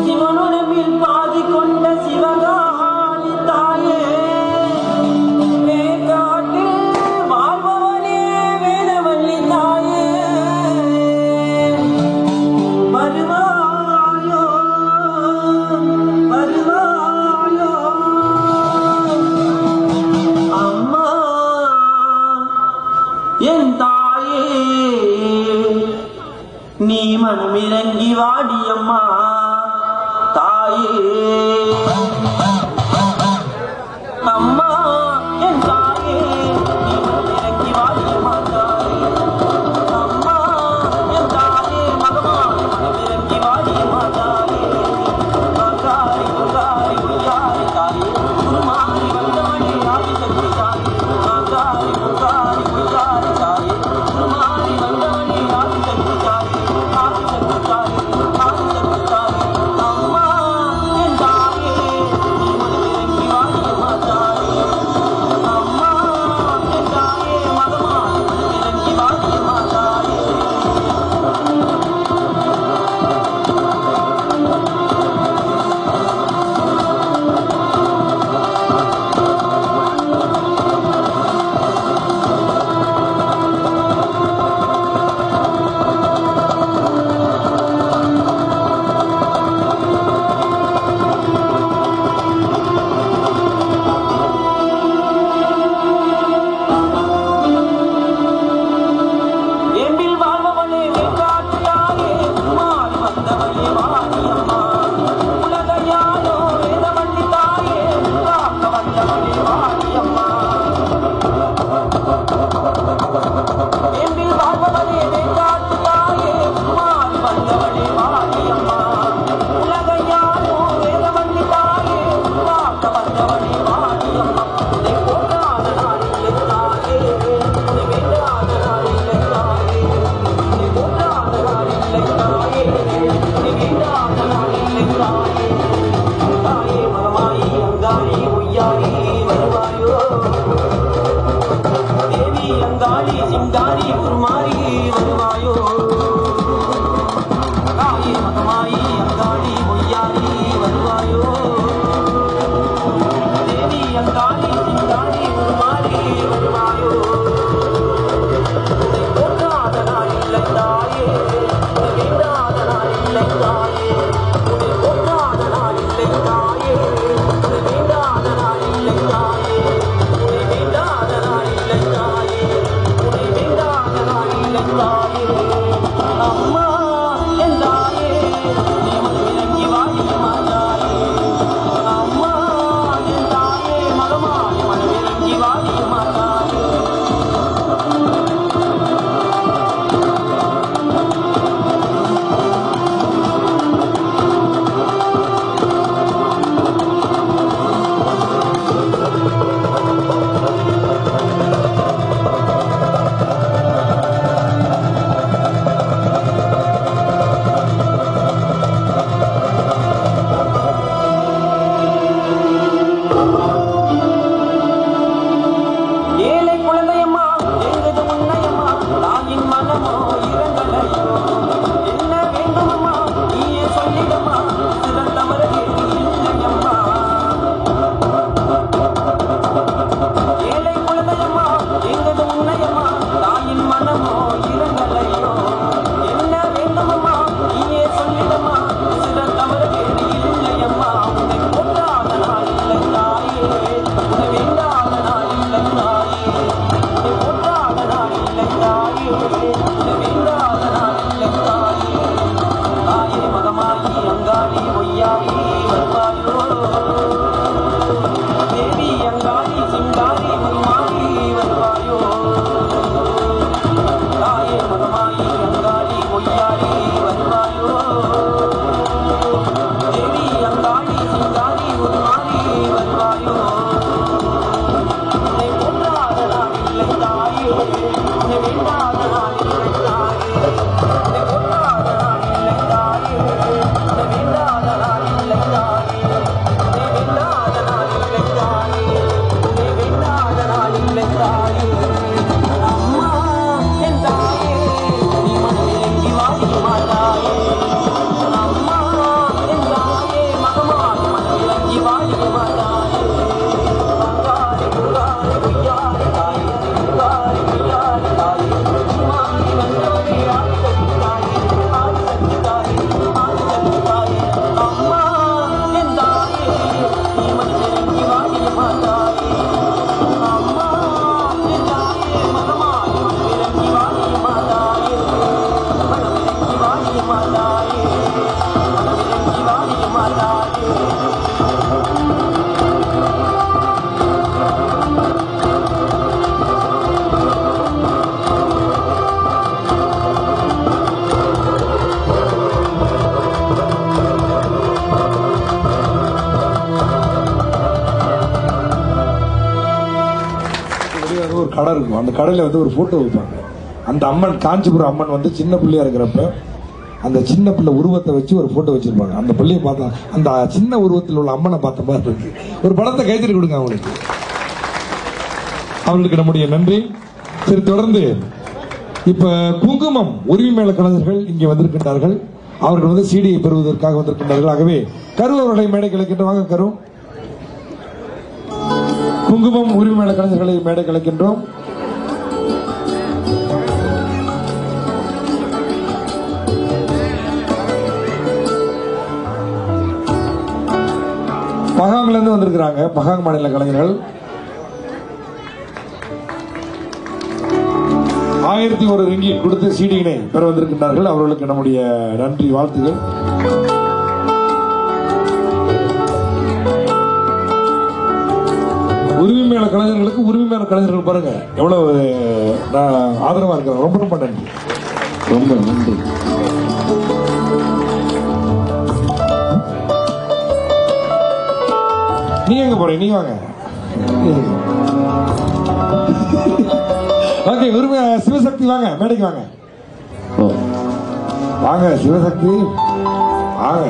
[SPEAKER 9] சிவனுடம்பில் பாதி கொண்ட சிவகாளி தாயே, நீ மனமிறங்கி வாடியம்மா தாயே, அம்மா என் தாயே, நீ மனமிறங்கி வாடியம்மா தாயே, அம்மா என் தாயே, மகமா மனமிறங்கி வாடியம்மா தாயே, அங்காரி உங்காரி உய்யாரி தாயே, குருமாரி வந்தமணி ஆதி சக்தி தாயே, அங்காரி உங்காரி உய்யாரி தாயே, குருமாரி வந்தமணி ஆதி சக்தி தாயே, அம்மா என் தாயே, நீ மனமிறங்கி வாடியம்மா தாயே, அம்மா என் தாயே, மகமா மனமிறங்கி வாடியம்மா தாயே. எம்பில் வாழ்பவனே வேட்காட்டியாயே, மாறி வந்தவளே வாணியம்மா, உலகையாளோ வேதவள்ளி தாயே, காக்க வந்தவளே வாணியம்மா. எம்பில் வாழ்பவனே வேட்காட்டியாயே, மாறி வந்தவளே வாணியம்மா, உலகையாளோ வேதவள்ளி தாயே, காக்க வந்தவளே வாணியம்மா. உன்னை போற்றாத நாளில்லை தாயே, உன்னை வேண்டாத நாளில்லை தாயே, உன்னை போற்றாத நாளில்லை தாயே, உன்னை வேண்டாத நாளில்லை தாயே, தாயே மகமாயி அங்காளி ஒய்யாரி வருவாயோ, தேவி அங்காளி சிங்காரி குருமாரி வருவாயோ, தாயே மகமாயி அங்காளி ஒய்யாரி வருவாயோ, தேவி அங்காளி சிங்காரி குருமாரி வருவாயோ, போற்றாத நாளில்லை தாயே, உன்னை வேண்டாத நாளில்லை தாயே, உன்னை போற்றாத நாளில்லை தாயே, உன்னை வேண்டாத நாளில்லை தாயே, உன்னை வேண்டாத நாளில்லை தாயே, உன்னை வேண்டாத நாளில்லை தாயே, அம்மா என் தாயே, நீ மனமிறங்கி
[SPEAKER 3] இருக்கும். அந்த கடையில் வந்து ஒரு ஃபோட்டோ வைப்பாங்க. அந்த அம்மன் காஞ்சிபுரம் அம்மன் வந்து சின்ன பிள்ளையா இருக்கிறப்ப அந்த சின்ன பிள்ளை உருவத்தை வச்சு ஒரு ஃபோட்டோ வச்சிருப்பாங்க. அந்த பிள்ளையை பார்த்தா அந்த சின்ன உருவத்தில் உள்ள அம்மனை பார்த்த மாதிரி இருக்கு. ஒரு படத்தை கைத்தறி கொடுங்க அவங்களுக்கு. அவர்களுக்கு நம்முடைய நன்றி. சரி, தொடர்ந்து இப்ப குங்குமம் உரிமை மேல கலைஞர்கள் இங்கே வந்திருக்கின்றார்கள். அவர்கள் வந்து சிடியை பெறுவதற்காக வந்திருக்கின்றார்கள். ஆகவே கரு அவர்களை மேடை கலைக்கின்றோம். கரு குங்குமம் உரிமை மேல கலைஞர்களை மேடை கலைக்கின்றோம். பகாங்ல இருந்து வந்திருக்கிறாங்க. பகாங் மாநில கலைஞர்கள் 1001 ரிங்கிட் கொடுத்து சிடியினை பெற வந்திருக்கின்றார்கள். அவர்களுக்கு நம்முடைய நன்றி, வாழ்த்துகள். உரிமை மேல கலைஞர்களுக்கு உரிமை மேல கலைஞர்கள் பாருங்க எவ்வளவு ஆதரவா இருக்கிறாங்க. ரொம்ப ரொம்ப நன்றி, ரொம்ப நன்றி. நீங்க எங்க போறீங்க? நீங்க வாங்க. ஓகே, உரிமை சிவசக்தி வாங்க, மேடைக்கு வாங்க. வாங்க சிவசக்தி வாங்க.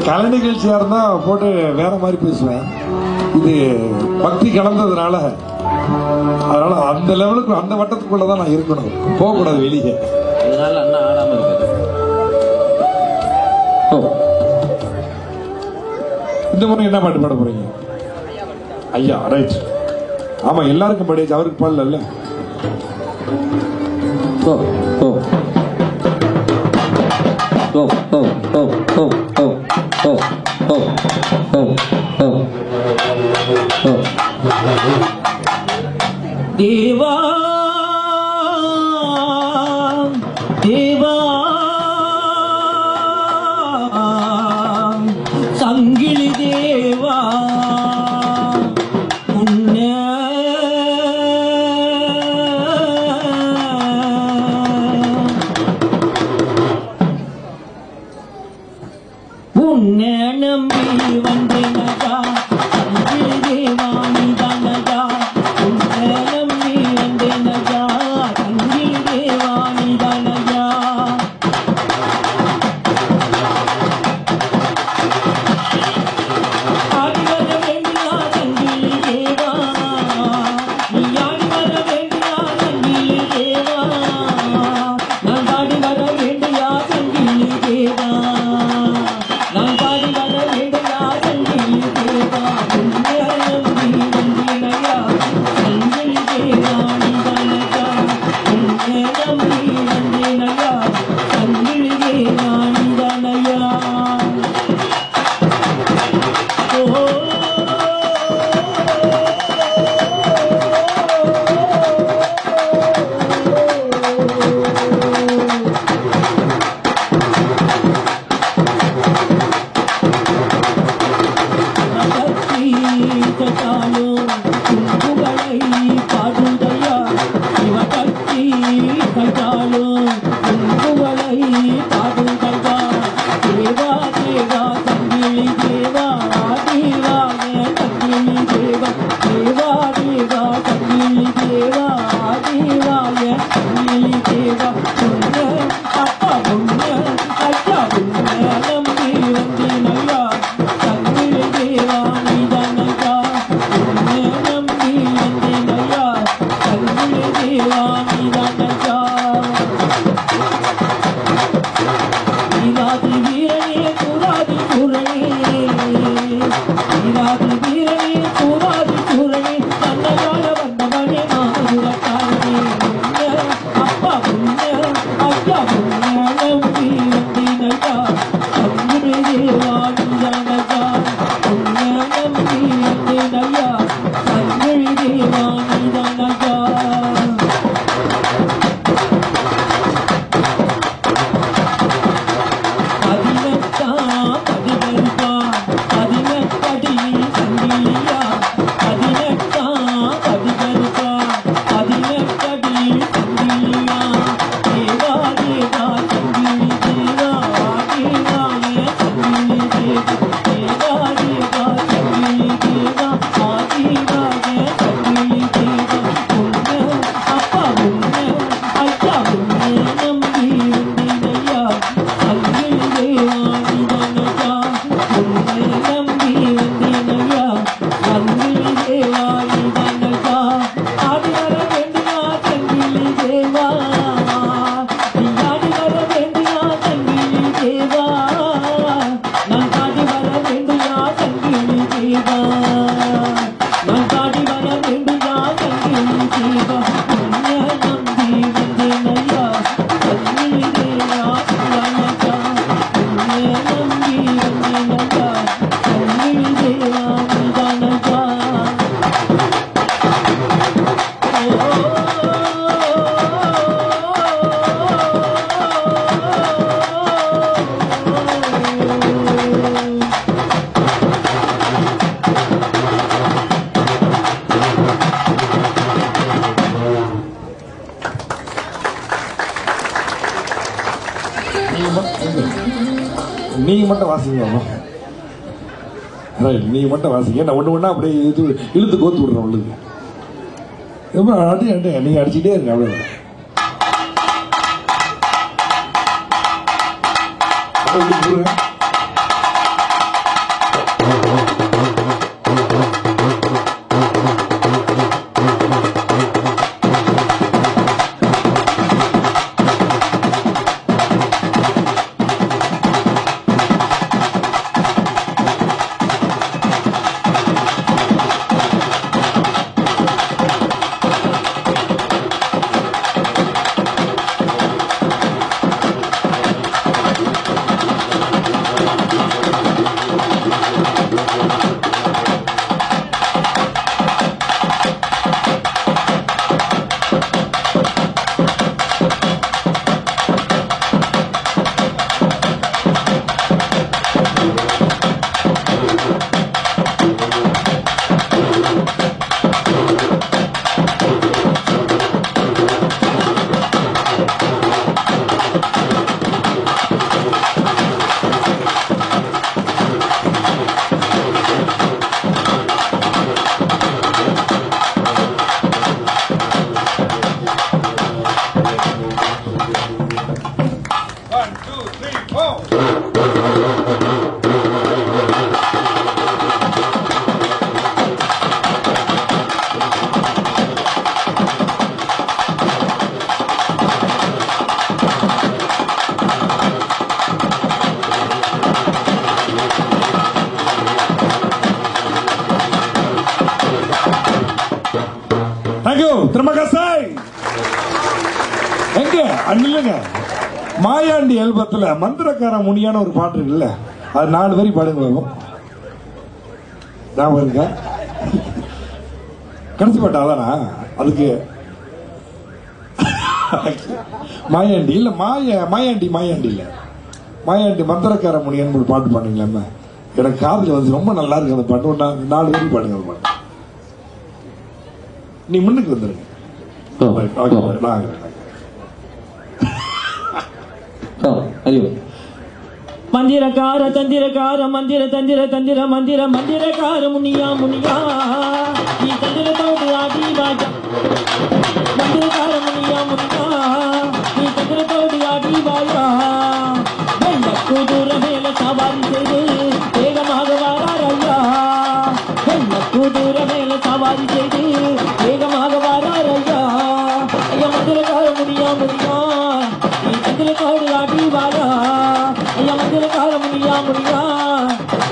[SPEAKER 3] கலை நிகழ்ச்சியா இருந்தா போட்டு வேற மாதிரி பேசுவேன். இது பக்தி கலந்ததுனால அதனால அந்த லெவலுக்கு அந்த வட்டத்துக்குள்ளதான் நான் இருக்கணும், போக கூடாது வெளியே.
[SPEAKER 2] அதனால அண்ணா ஆடாம இருக்காரு.
[SPEAKER 3] இந்த முறை என்ன பாட்டு பாட போறீங்க? ஐயா, ரைட். ஆமா, எல்லாருக்கும் பாடியாச்சு, அவருக்கு பாடல.
[SPEAKER 2] தேவா தேவா சங்கிலி தேவா உன்னை நம்பி வந்தேனடா, சங்கிலி தேவா நீதானடா. உன்னை நம்பி வந்தேனடா, சங்கிலி தேவா நீதானடா. ஆடி வர வேண்டியா சங்கிலி தேவா, நீ ஆடி வர வேண்டியா சங்கிலி தேவா, நான் ஆடி வர வேண்டியா சங்கிலி தேவா, நான் பாடி வர வேண்டியா சங்கிலி தேவா.
[SPEAKER 3] நீங்க மட்டும் வாசிங்க. ரைட், நீங்க மட்டும் வாசிங்க. நான் ஒண்ணு ஒண்ணா அப்படியே இழுத்து கோத்து விடுறேன் உங்களுக்கு. நீங்க அடிச்சுட்டே இருங்க அவ்வளவு. மாயாண்டி ஆல்பத்துல மந்திரக்கார முனியான ஒரு பாட்டு இருக்குல்ல, அது 4 வரி பாடுங்க. ஞாபகம் இருக்கா? கடைசி பாட்டா அதானா? அதுக்கு மாயாண்டி இல்ல, மாயாண்டி இல்ல, மாயாண்டி மந்திரக்கார முனியன் ஒரு பாட்டு பாடுங்களா? எனக்கு காதுல வந்து ரொம்ப நல்லா இருக்கு அந்த பாட்டு. 4 வரி பாடுங்க அந்த பாட்டு. நீ முன்னுக்கு வந்துருங்க.
[SPEAKER 2] மந்திரக்கார தந்திரக்கார மந்திர தந்திர தந்திர மந்திர மந்திரக்கார முனியா முனியா நீ தந்திரத்தோடு ஆடி வாஜா. மந்திரக்கார முனியா முனியா நீ தந்திரத்தோடு ஆடி வாயா. வெள்ளக்கு தூர மேல சவாரி செய்து வேகமாக வாரார் ஐயா. வெள்ளக்கு தூர மேல சவாரி செய்து வேகமாக வாரார் ஐயா. ஐயா மந்திரக்கார முனியா முனியா நீ தந்திரத்தோடு ஆடி வாயா. ஐயா மந்திரக்கார முனியா முனியா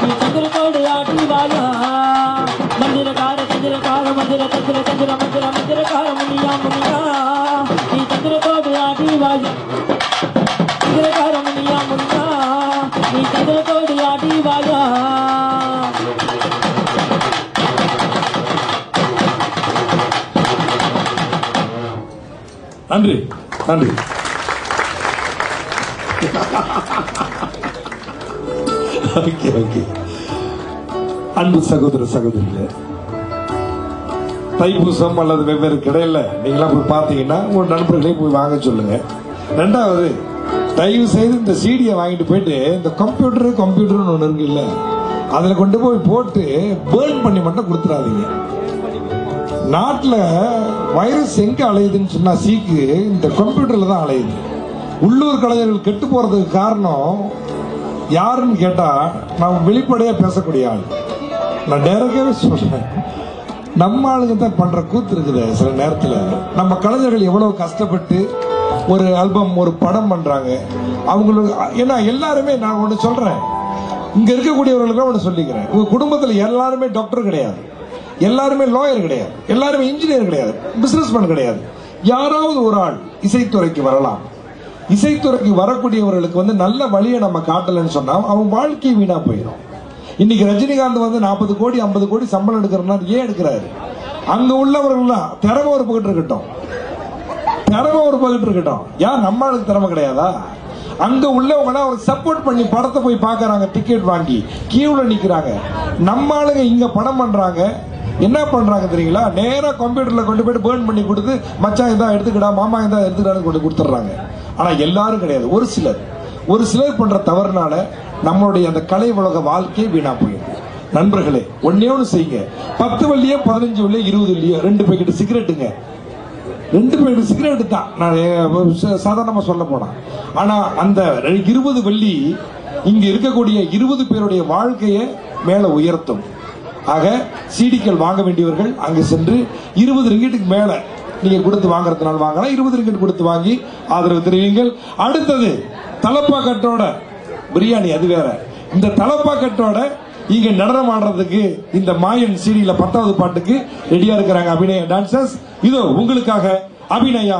[SPEAKER 2] நீ தந்திரத்தோடு ஆடி வாயா. மந்திரக்கார தந்திரக்கார மந்திர தந்திர தந்திர மந்திர மந்திரக்கார முனியா முனியா நீ தந்திரத்தோடு ஆடி வாயா. மந்திரக்கார முனியா முனியா நீ தந்திரத்தோடு ஆடி வாயா.
[SPEAKER 3] நன்றி நன்றி. Okay okay. அன்பு சகோதர சகோதரிகளே, தைப்பூசம் அல்லது வெவ்வேறு கடையில் நீங்களாம் போய் பார்த்தீங்கன்னா உங்க நண்பர்களே போய் வாங்க சொல்லுங்க. 2வது, தயவு செய்து இந்த சீடியை வாங்கிட்டு போயிட்டு இந்த கம்ப்யூட்டர்னு ஒன்று இருக்கு இல்ல, அதில் கொண்டு போய் போட்டு பேர்ன் பண்ணி மட்டும் கொடுத்துடாதீங்க. நாட்டில் வைரஸ் எங்க அலையுதுன்னு சொன்னா சீக்கு இந்த கம்ப்யூட்டர்ல தான் அலையுது. உள்ளூர் கலைஞர்கள் கெட்டு போறதுக்கு காரணம் யாருன்னு கேட்டா, நான் வெளிப்படையா பேசக்கூடிய ஆள், நான் டைரக்டாவே சொல்றேன், நம்ம ஆளுங்க தான் பண்ற கூத்து இருக்குது. சில நேரத்தில் நம்ம கலைஞர்கள் எவ்வளவு கஷ்டப்பட்டு ஒரு ஆல்பம் ஒரு படம் பண்றாங்க. அவங்களுக்கு ஏன்னா எல்லாருமே, நான் ஒண்ணு சொல்றேன், இங்க இருக்கக்கூடியவர்களுக்கு ஒண்ணு சொல்லிக்கிறேன், உங்க குடும்பத்தில் எல்லாருமே டாக்டர் கிடையாது, எல்லாருமே லாயர் கிடையாது, எல்லாருமே இன்ஜினியர் கிடையாது, பிசினஸ்மேன் கிடையாது. யாராவது ஒரு ஆள் இசைத்துறைக்கு வரலாம். இசைத்துறைக்கு வரக்கூடியவர்களுக்கு வந்து நல்ல வழியை நம்ம காட்டலன்னு சொன்னா அவன் வாழ்க்கை வீணா போயிடும். இன்னைக்கு ரஜினிகாந்த் வந்து 40 கோடி 50 கோடி சம்பளம் எடுக்கிறனா ஏன் எடுக்கிறாரு? அங்க உள்ளவர்கள்லாம் திறமை ஒரு பக்கத்து இருக்கட்டும், ஏன் நம்ம ஆளுக்கு திறமை கிடையாதா? அங்க உள்ளவங்க அவர் சப்போர்ட் பண்ணி படத்தை போய் பாக்குறாங்க, டிக்கெட் வாங்கி கியூல நிக்கிறாங்க. நம்ம ஆளுங்க இங்க படம் பண்றாங்க, என்ன பண்றாங்க தெரியுங்களா? நேரா கம்ப்யூட்டர்ல கொண்டு போயிட்டு பேர்ன் பண்ணி கொடுத்து, மச்சான் இதான் எடுத்துக்கிடா, மாமா இதான் எடுத்துக்கிடான்னு கொண்டு கொடுத்துட்றாங்க. ஆனா எல்லாரும் கிடையாது, ஒரு சிலர் ஒரு சிலர் பண்ற தவறுனால நம்மளுடைய அந்த கலை உலக வாழ்க்கையை வீணா போயிடுது. நண்பர்களே, ஒன்னே ஒன்று செய்யுங்க. 10 வெள்ளியோ 15 வெள்ளியோ 20 வெள்ளியோ 2 பேக்கெட் சிகரெட்டுங்க. 2 பேக்கெட் சிகரெட் தான் நான் சாதாரணமா சொல்ல போனா. ஆனா அந்த 20 வெள்ளி இங்க இருக்கக்கூடிய 20 பேருடைய வாழ்க்கையை மேல உயர்த்தும். ஆக சீடிக்கள் வாங்க வேண்டியவர்கள் அங்கு சென்று 20 ரிங்கிட்டுக்கு மேல நீங்க கொடுத்து வாங்குறதுனால வாங்கலாம். 20 ரிங்கிட் கொடுத்து வாங்கி ஆதரவு தெரிவிங்கள். அடுத்தது தலப்பாக்கட்டோட பிரியாணி, அது வேற. இந்த தலப்பாக்கட்டோட இங்க நடனம் ஆடுறதுக்கு இந்த மாயன் சீடியில 10வது பாட்டுக்கு ரெடியா இருக்கிறாங்க அபிநயா டான்சர்ஸ். இதோ உங்களுக்காக அபிநயா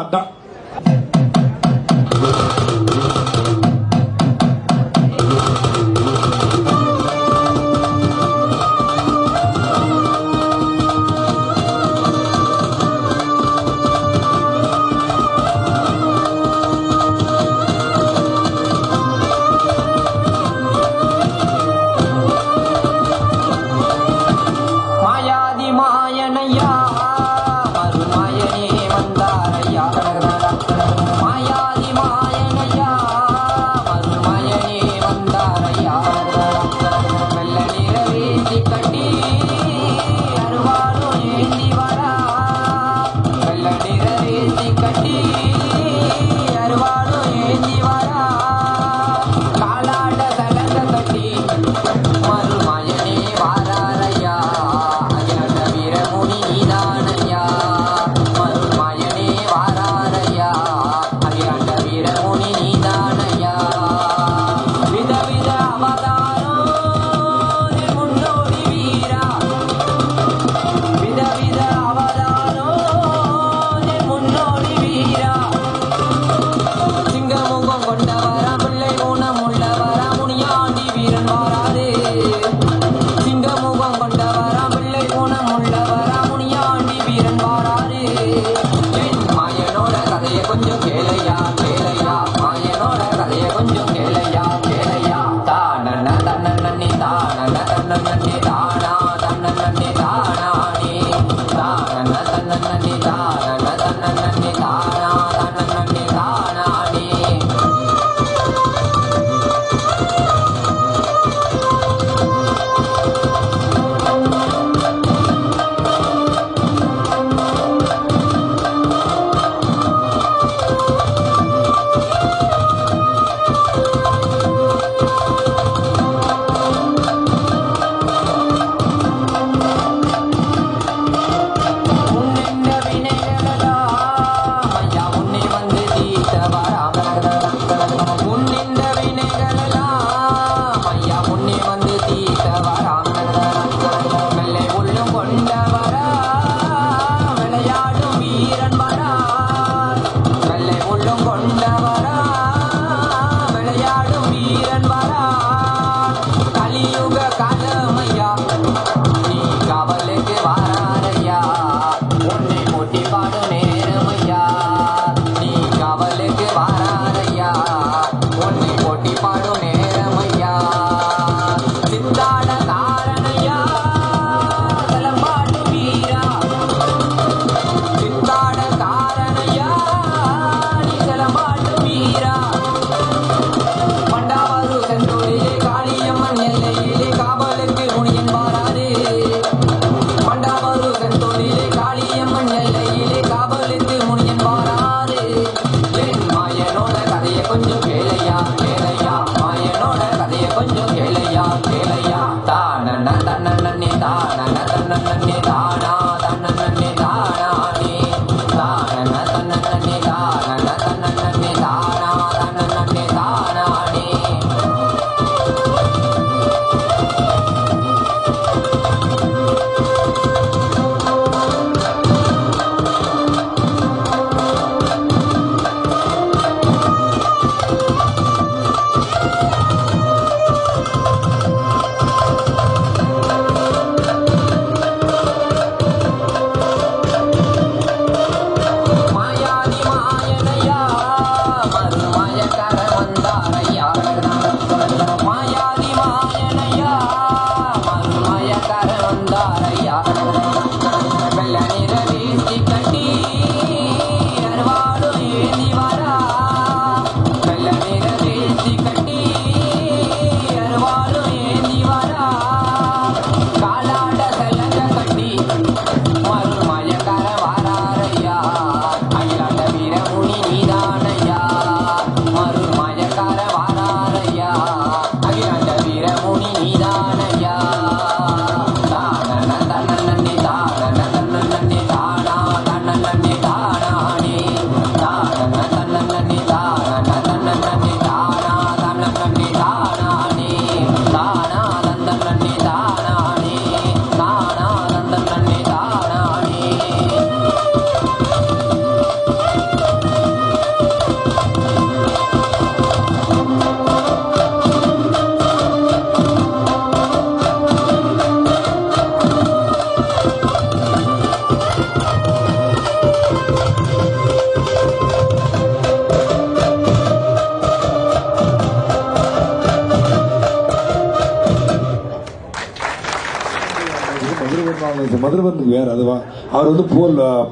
[SPEAKER 3] சொன்னாலும் மதுரவனுக்கு வேற அதுவா அவர் வந்து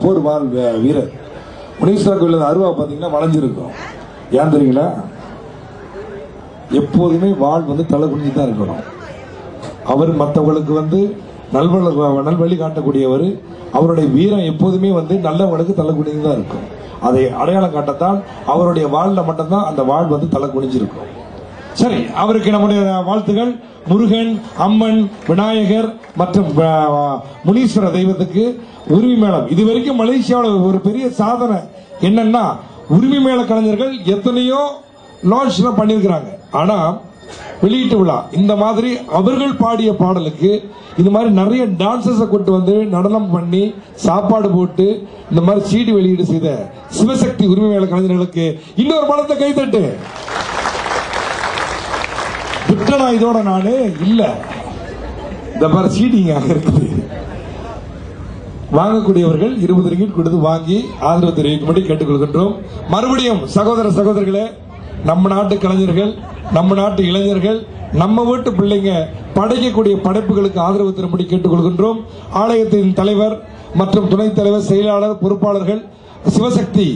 [SPEAKER 3] போர் வால் வீரர். முனீஸ்வரன் கோயில் அருவா பார்த்தீங்கன்னா வளைஞ்சிருக்கும். ஏன் தெரியுங்களா? எப்போதுமே வால் வந்து தலை குனிஞ்சு தான் இருக்கணும். அவர் மற்றவங்களுக்கு வந்து நல்வழி காட்டக்கூடியவர். அவருடைய வீரம் எப்போதுமே வந்து நல்லவங்களுக்கு தலை குனிஞ்சு தான் இருக்கும். அதை அடையாளம் காட்டத்தான் அவருடைய வாழ்ல மட்டும்தான் அந்த வாழ் வந்து தலை குனிஞ்சிருக்கும். சரி, அவருக்கு நம்முடைய வாழ்த்துகள். முருகன், அம்மன், விநாயகர் மற்றும் முனீஸ்வர தெய்வத்துக்கு உரிமை மேளம். இது வரைக்கும் மலேசியாவில் ஒரு பெரிய சாதனை என்னன்னா, உரிமை மேள கலைஞர்கள் எத்தனையோ லான்ச் பண்ணியிருக்கிறாங்க. ஆனா வெளியீட்டு விழா இந்த மாதிரி அவர்கள் பாடிய பாடலுக்கு இந்த மாதிரி நிறைய டான்சர்ஸை கொண்டு வந்து நடனம் பண்ணி சாப்பாடு போட்டு இந்த மாதிரி சீடி வெளியீடு செய்த சிவசக்தி உரிமை மேள கலைஞர்களுக்கு இன்னொரு பலத்தை கைத்தட்டு. விட்டனா இதோட நானு இல்ல, இந்த மாதிரி சீடிங்க இருக்குது. வாங்கக்கூடியவர்கள் 20 ரிங்கிட் கொடுத்து வாங்கி ஆதரவு தெரிவிக்கும்படி கேட்டுக்கொள்கின்றோம். மறுபடியும் சகோதர சகோதரிகளே, நம்ம நாட்டு கலைஞர்கள், நம்ம நாட்டு இளைஞர்கள், நம்ம வீட்டு பிள்ளைங்க படைக்கக்கூடிய படைப்புகளுக்கு ஆதரவு தரும்படி கேட்டுக்கொள்கின்றோம். ஆலயத்தின் தலைவர் மற்றும் துணைத் தலைவர், செயலாளர், பொறுப்பாளர்கள், சிவசக்தி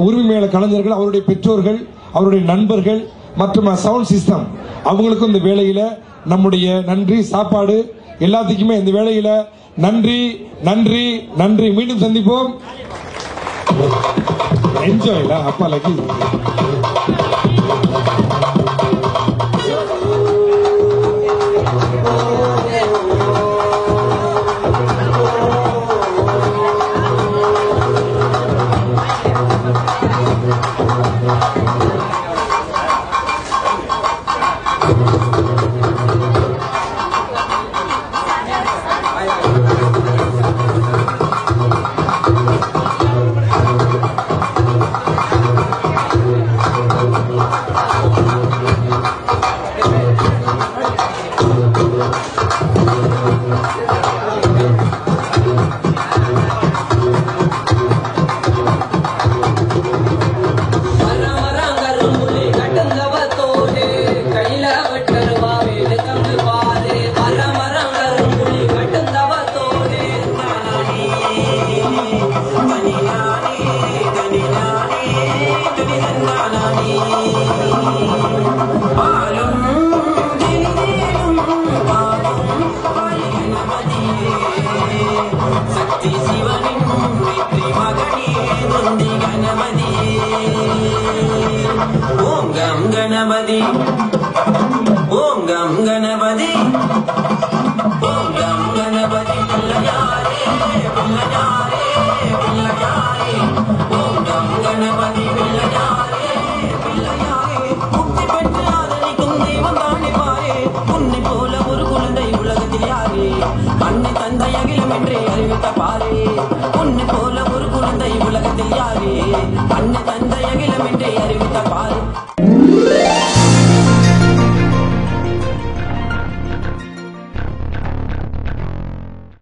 [SPEAKER 3] உரிமை மேள கலைஞர்கள், அவருடைய பெற்றோர்கள், அவருடைய நண்பர்கள் மற்றும் சவுண்ட் சிஸ்டம் அவங்களுக்கும் இந்த வேளையில நம்முடைய நன்றி. சாப்பாடு எல்லாத்துக்குமே இந்த வேளையில நன்றி நன்றி நன்றி. மீண்டும் சந்திப்போம். என்ஜாய் அப்பா லக்கி.
[SPEAKER 9] गणपति ओम गम गणपति ओम गम गणपति पिल्लयारे पिल्लयारे पिल्लयारे ओम गम गणपति पिल्लयारे पिल्लयारे मुक्ति பெற்று ஆதரிக்கும் தெய்வம் தானே பாரே உன்னை போல ஒரு குழந்தை உலகத்தில் யாரே அன்னை தந்தை அகிலம் என்றே அறிவித்த பாரே உன்னை போல ஒரு குழந்தை உலகத்தில் யாரே அன்னை தந்தை அகிலம் என்றே அறிவித்த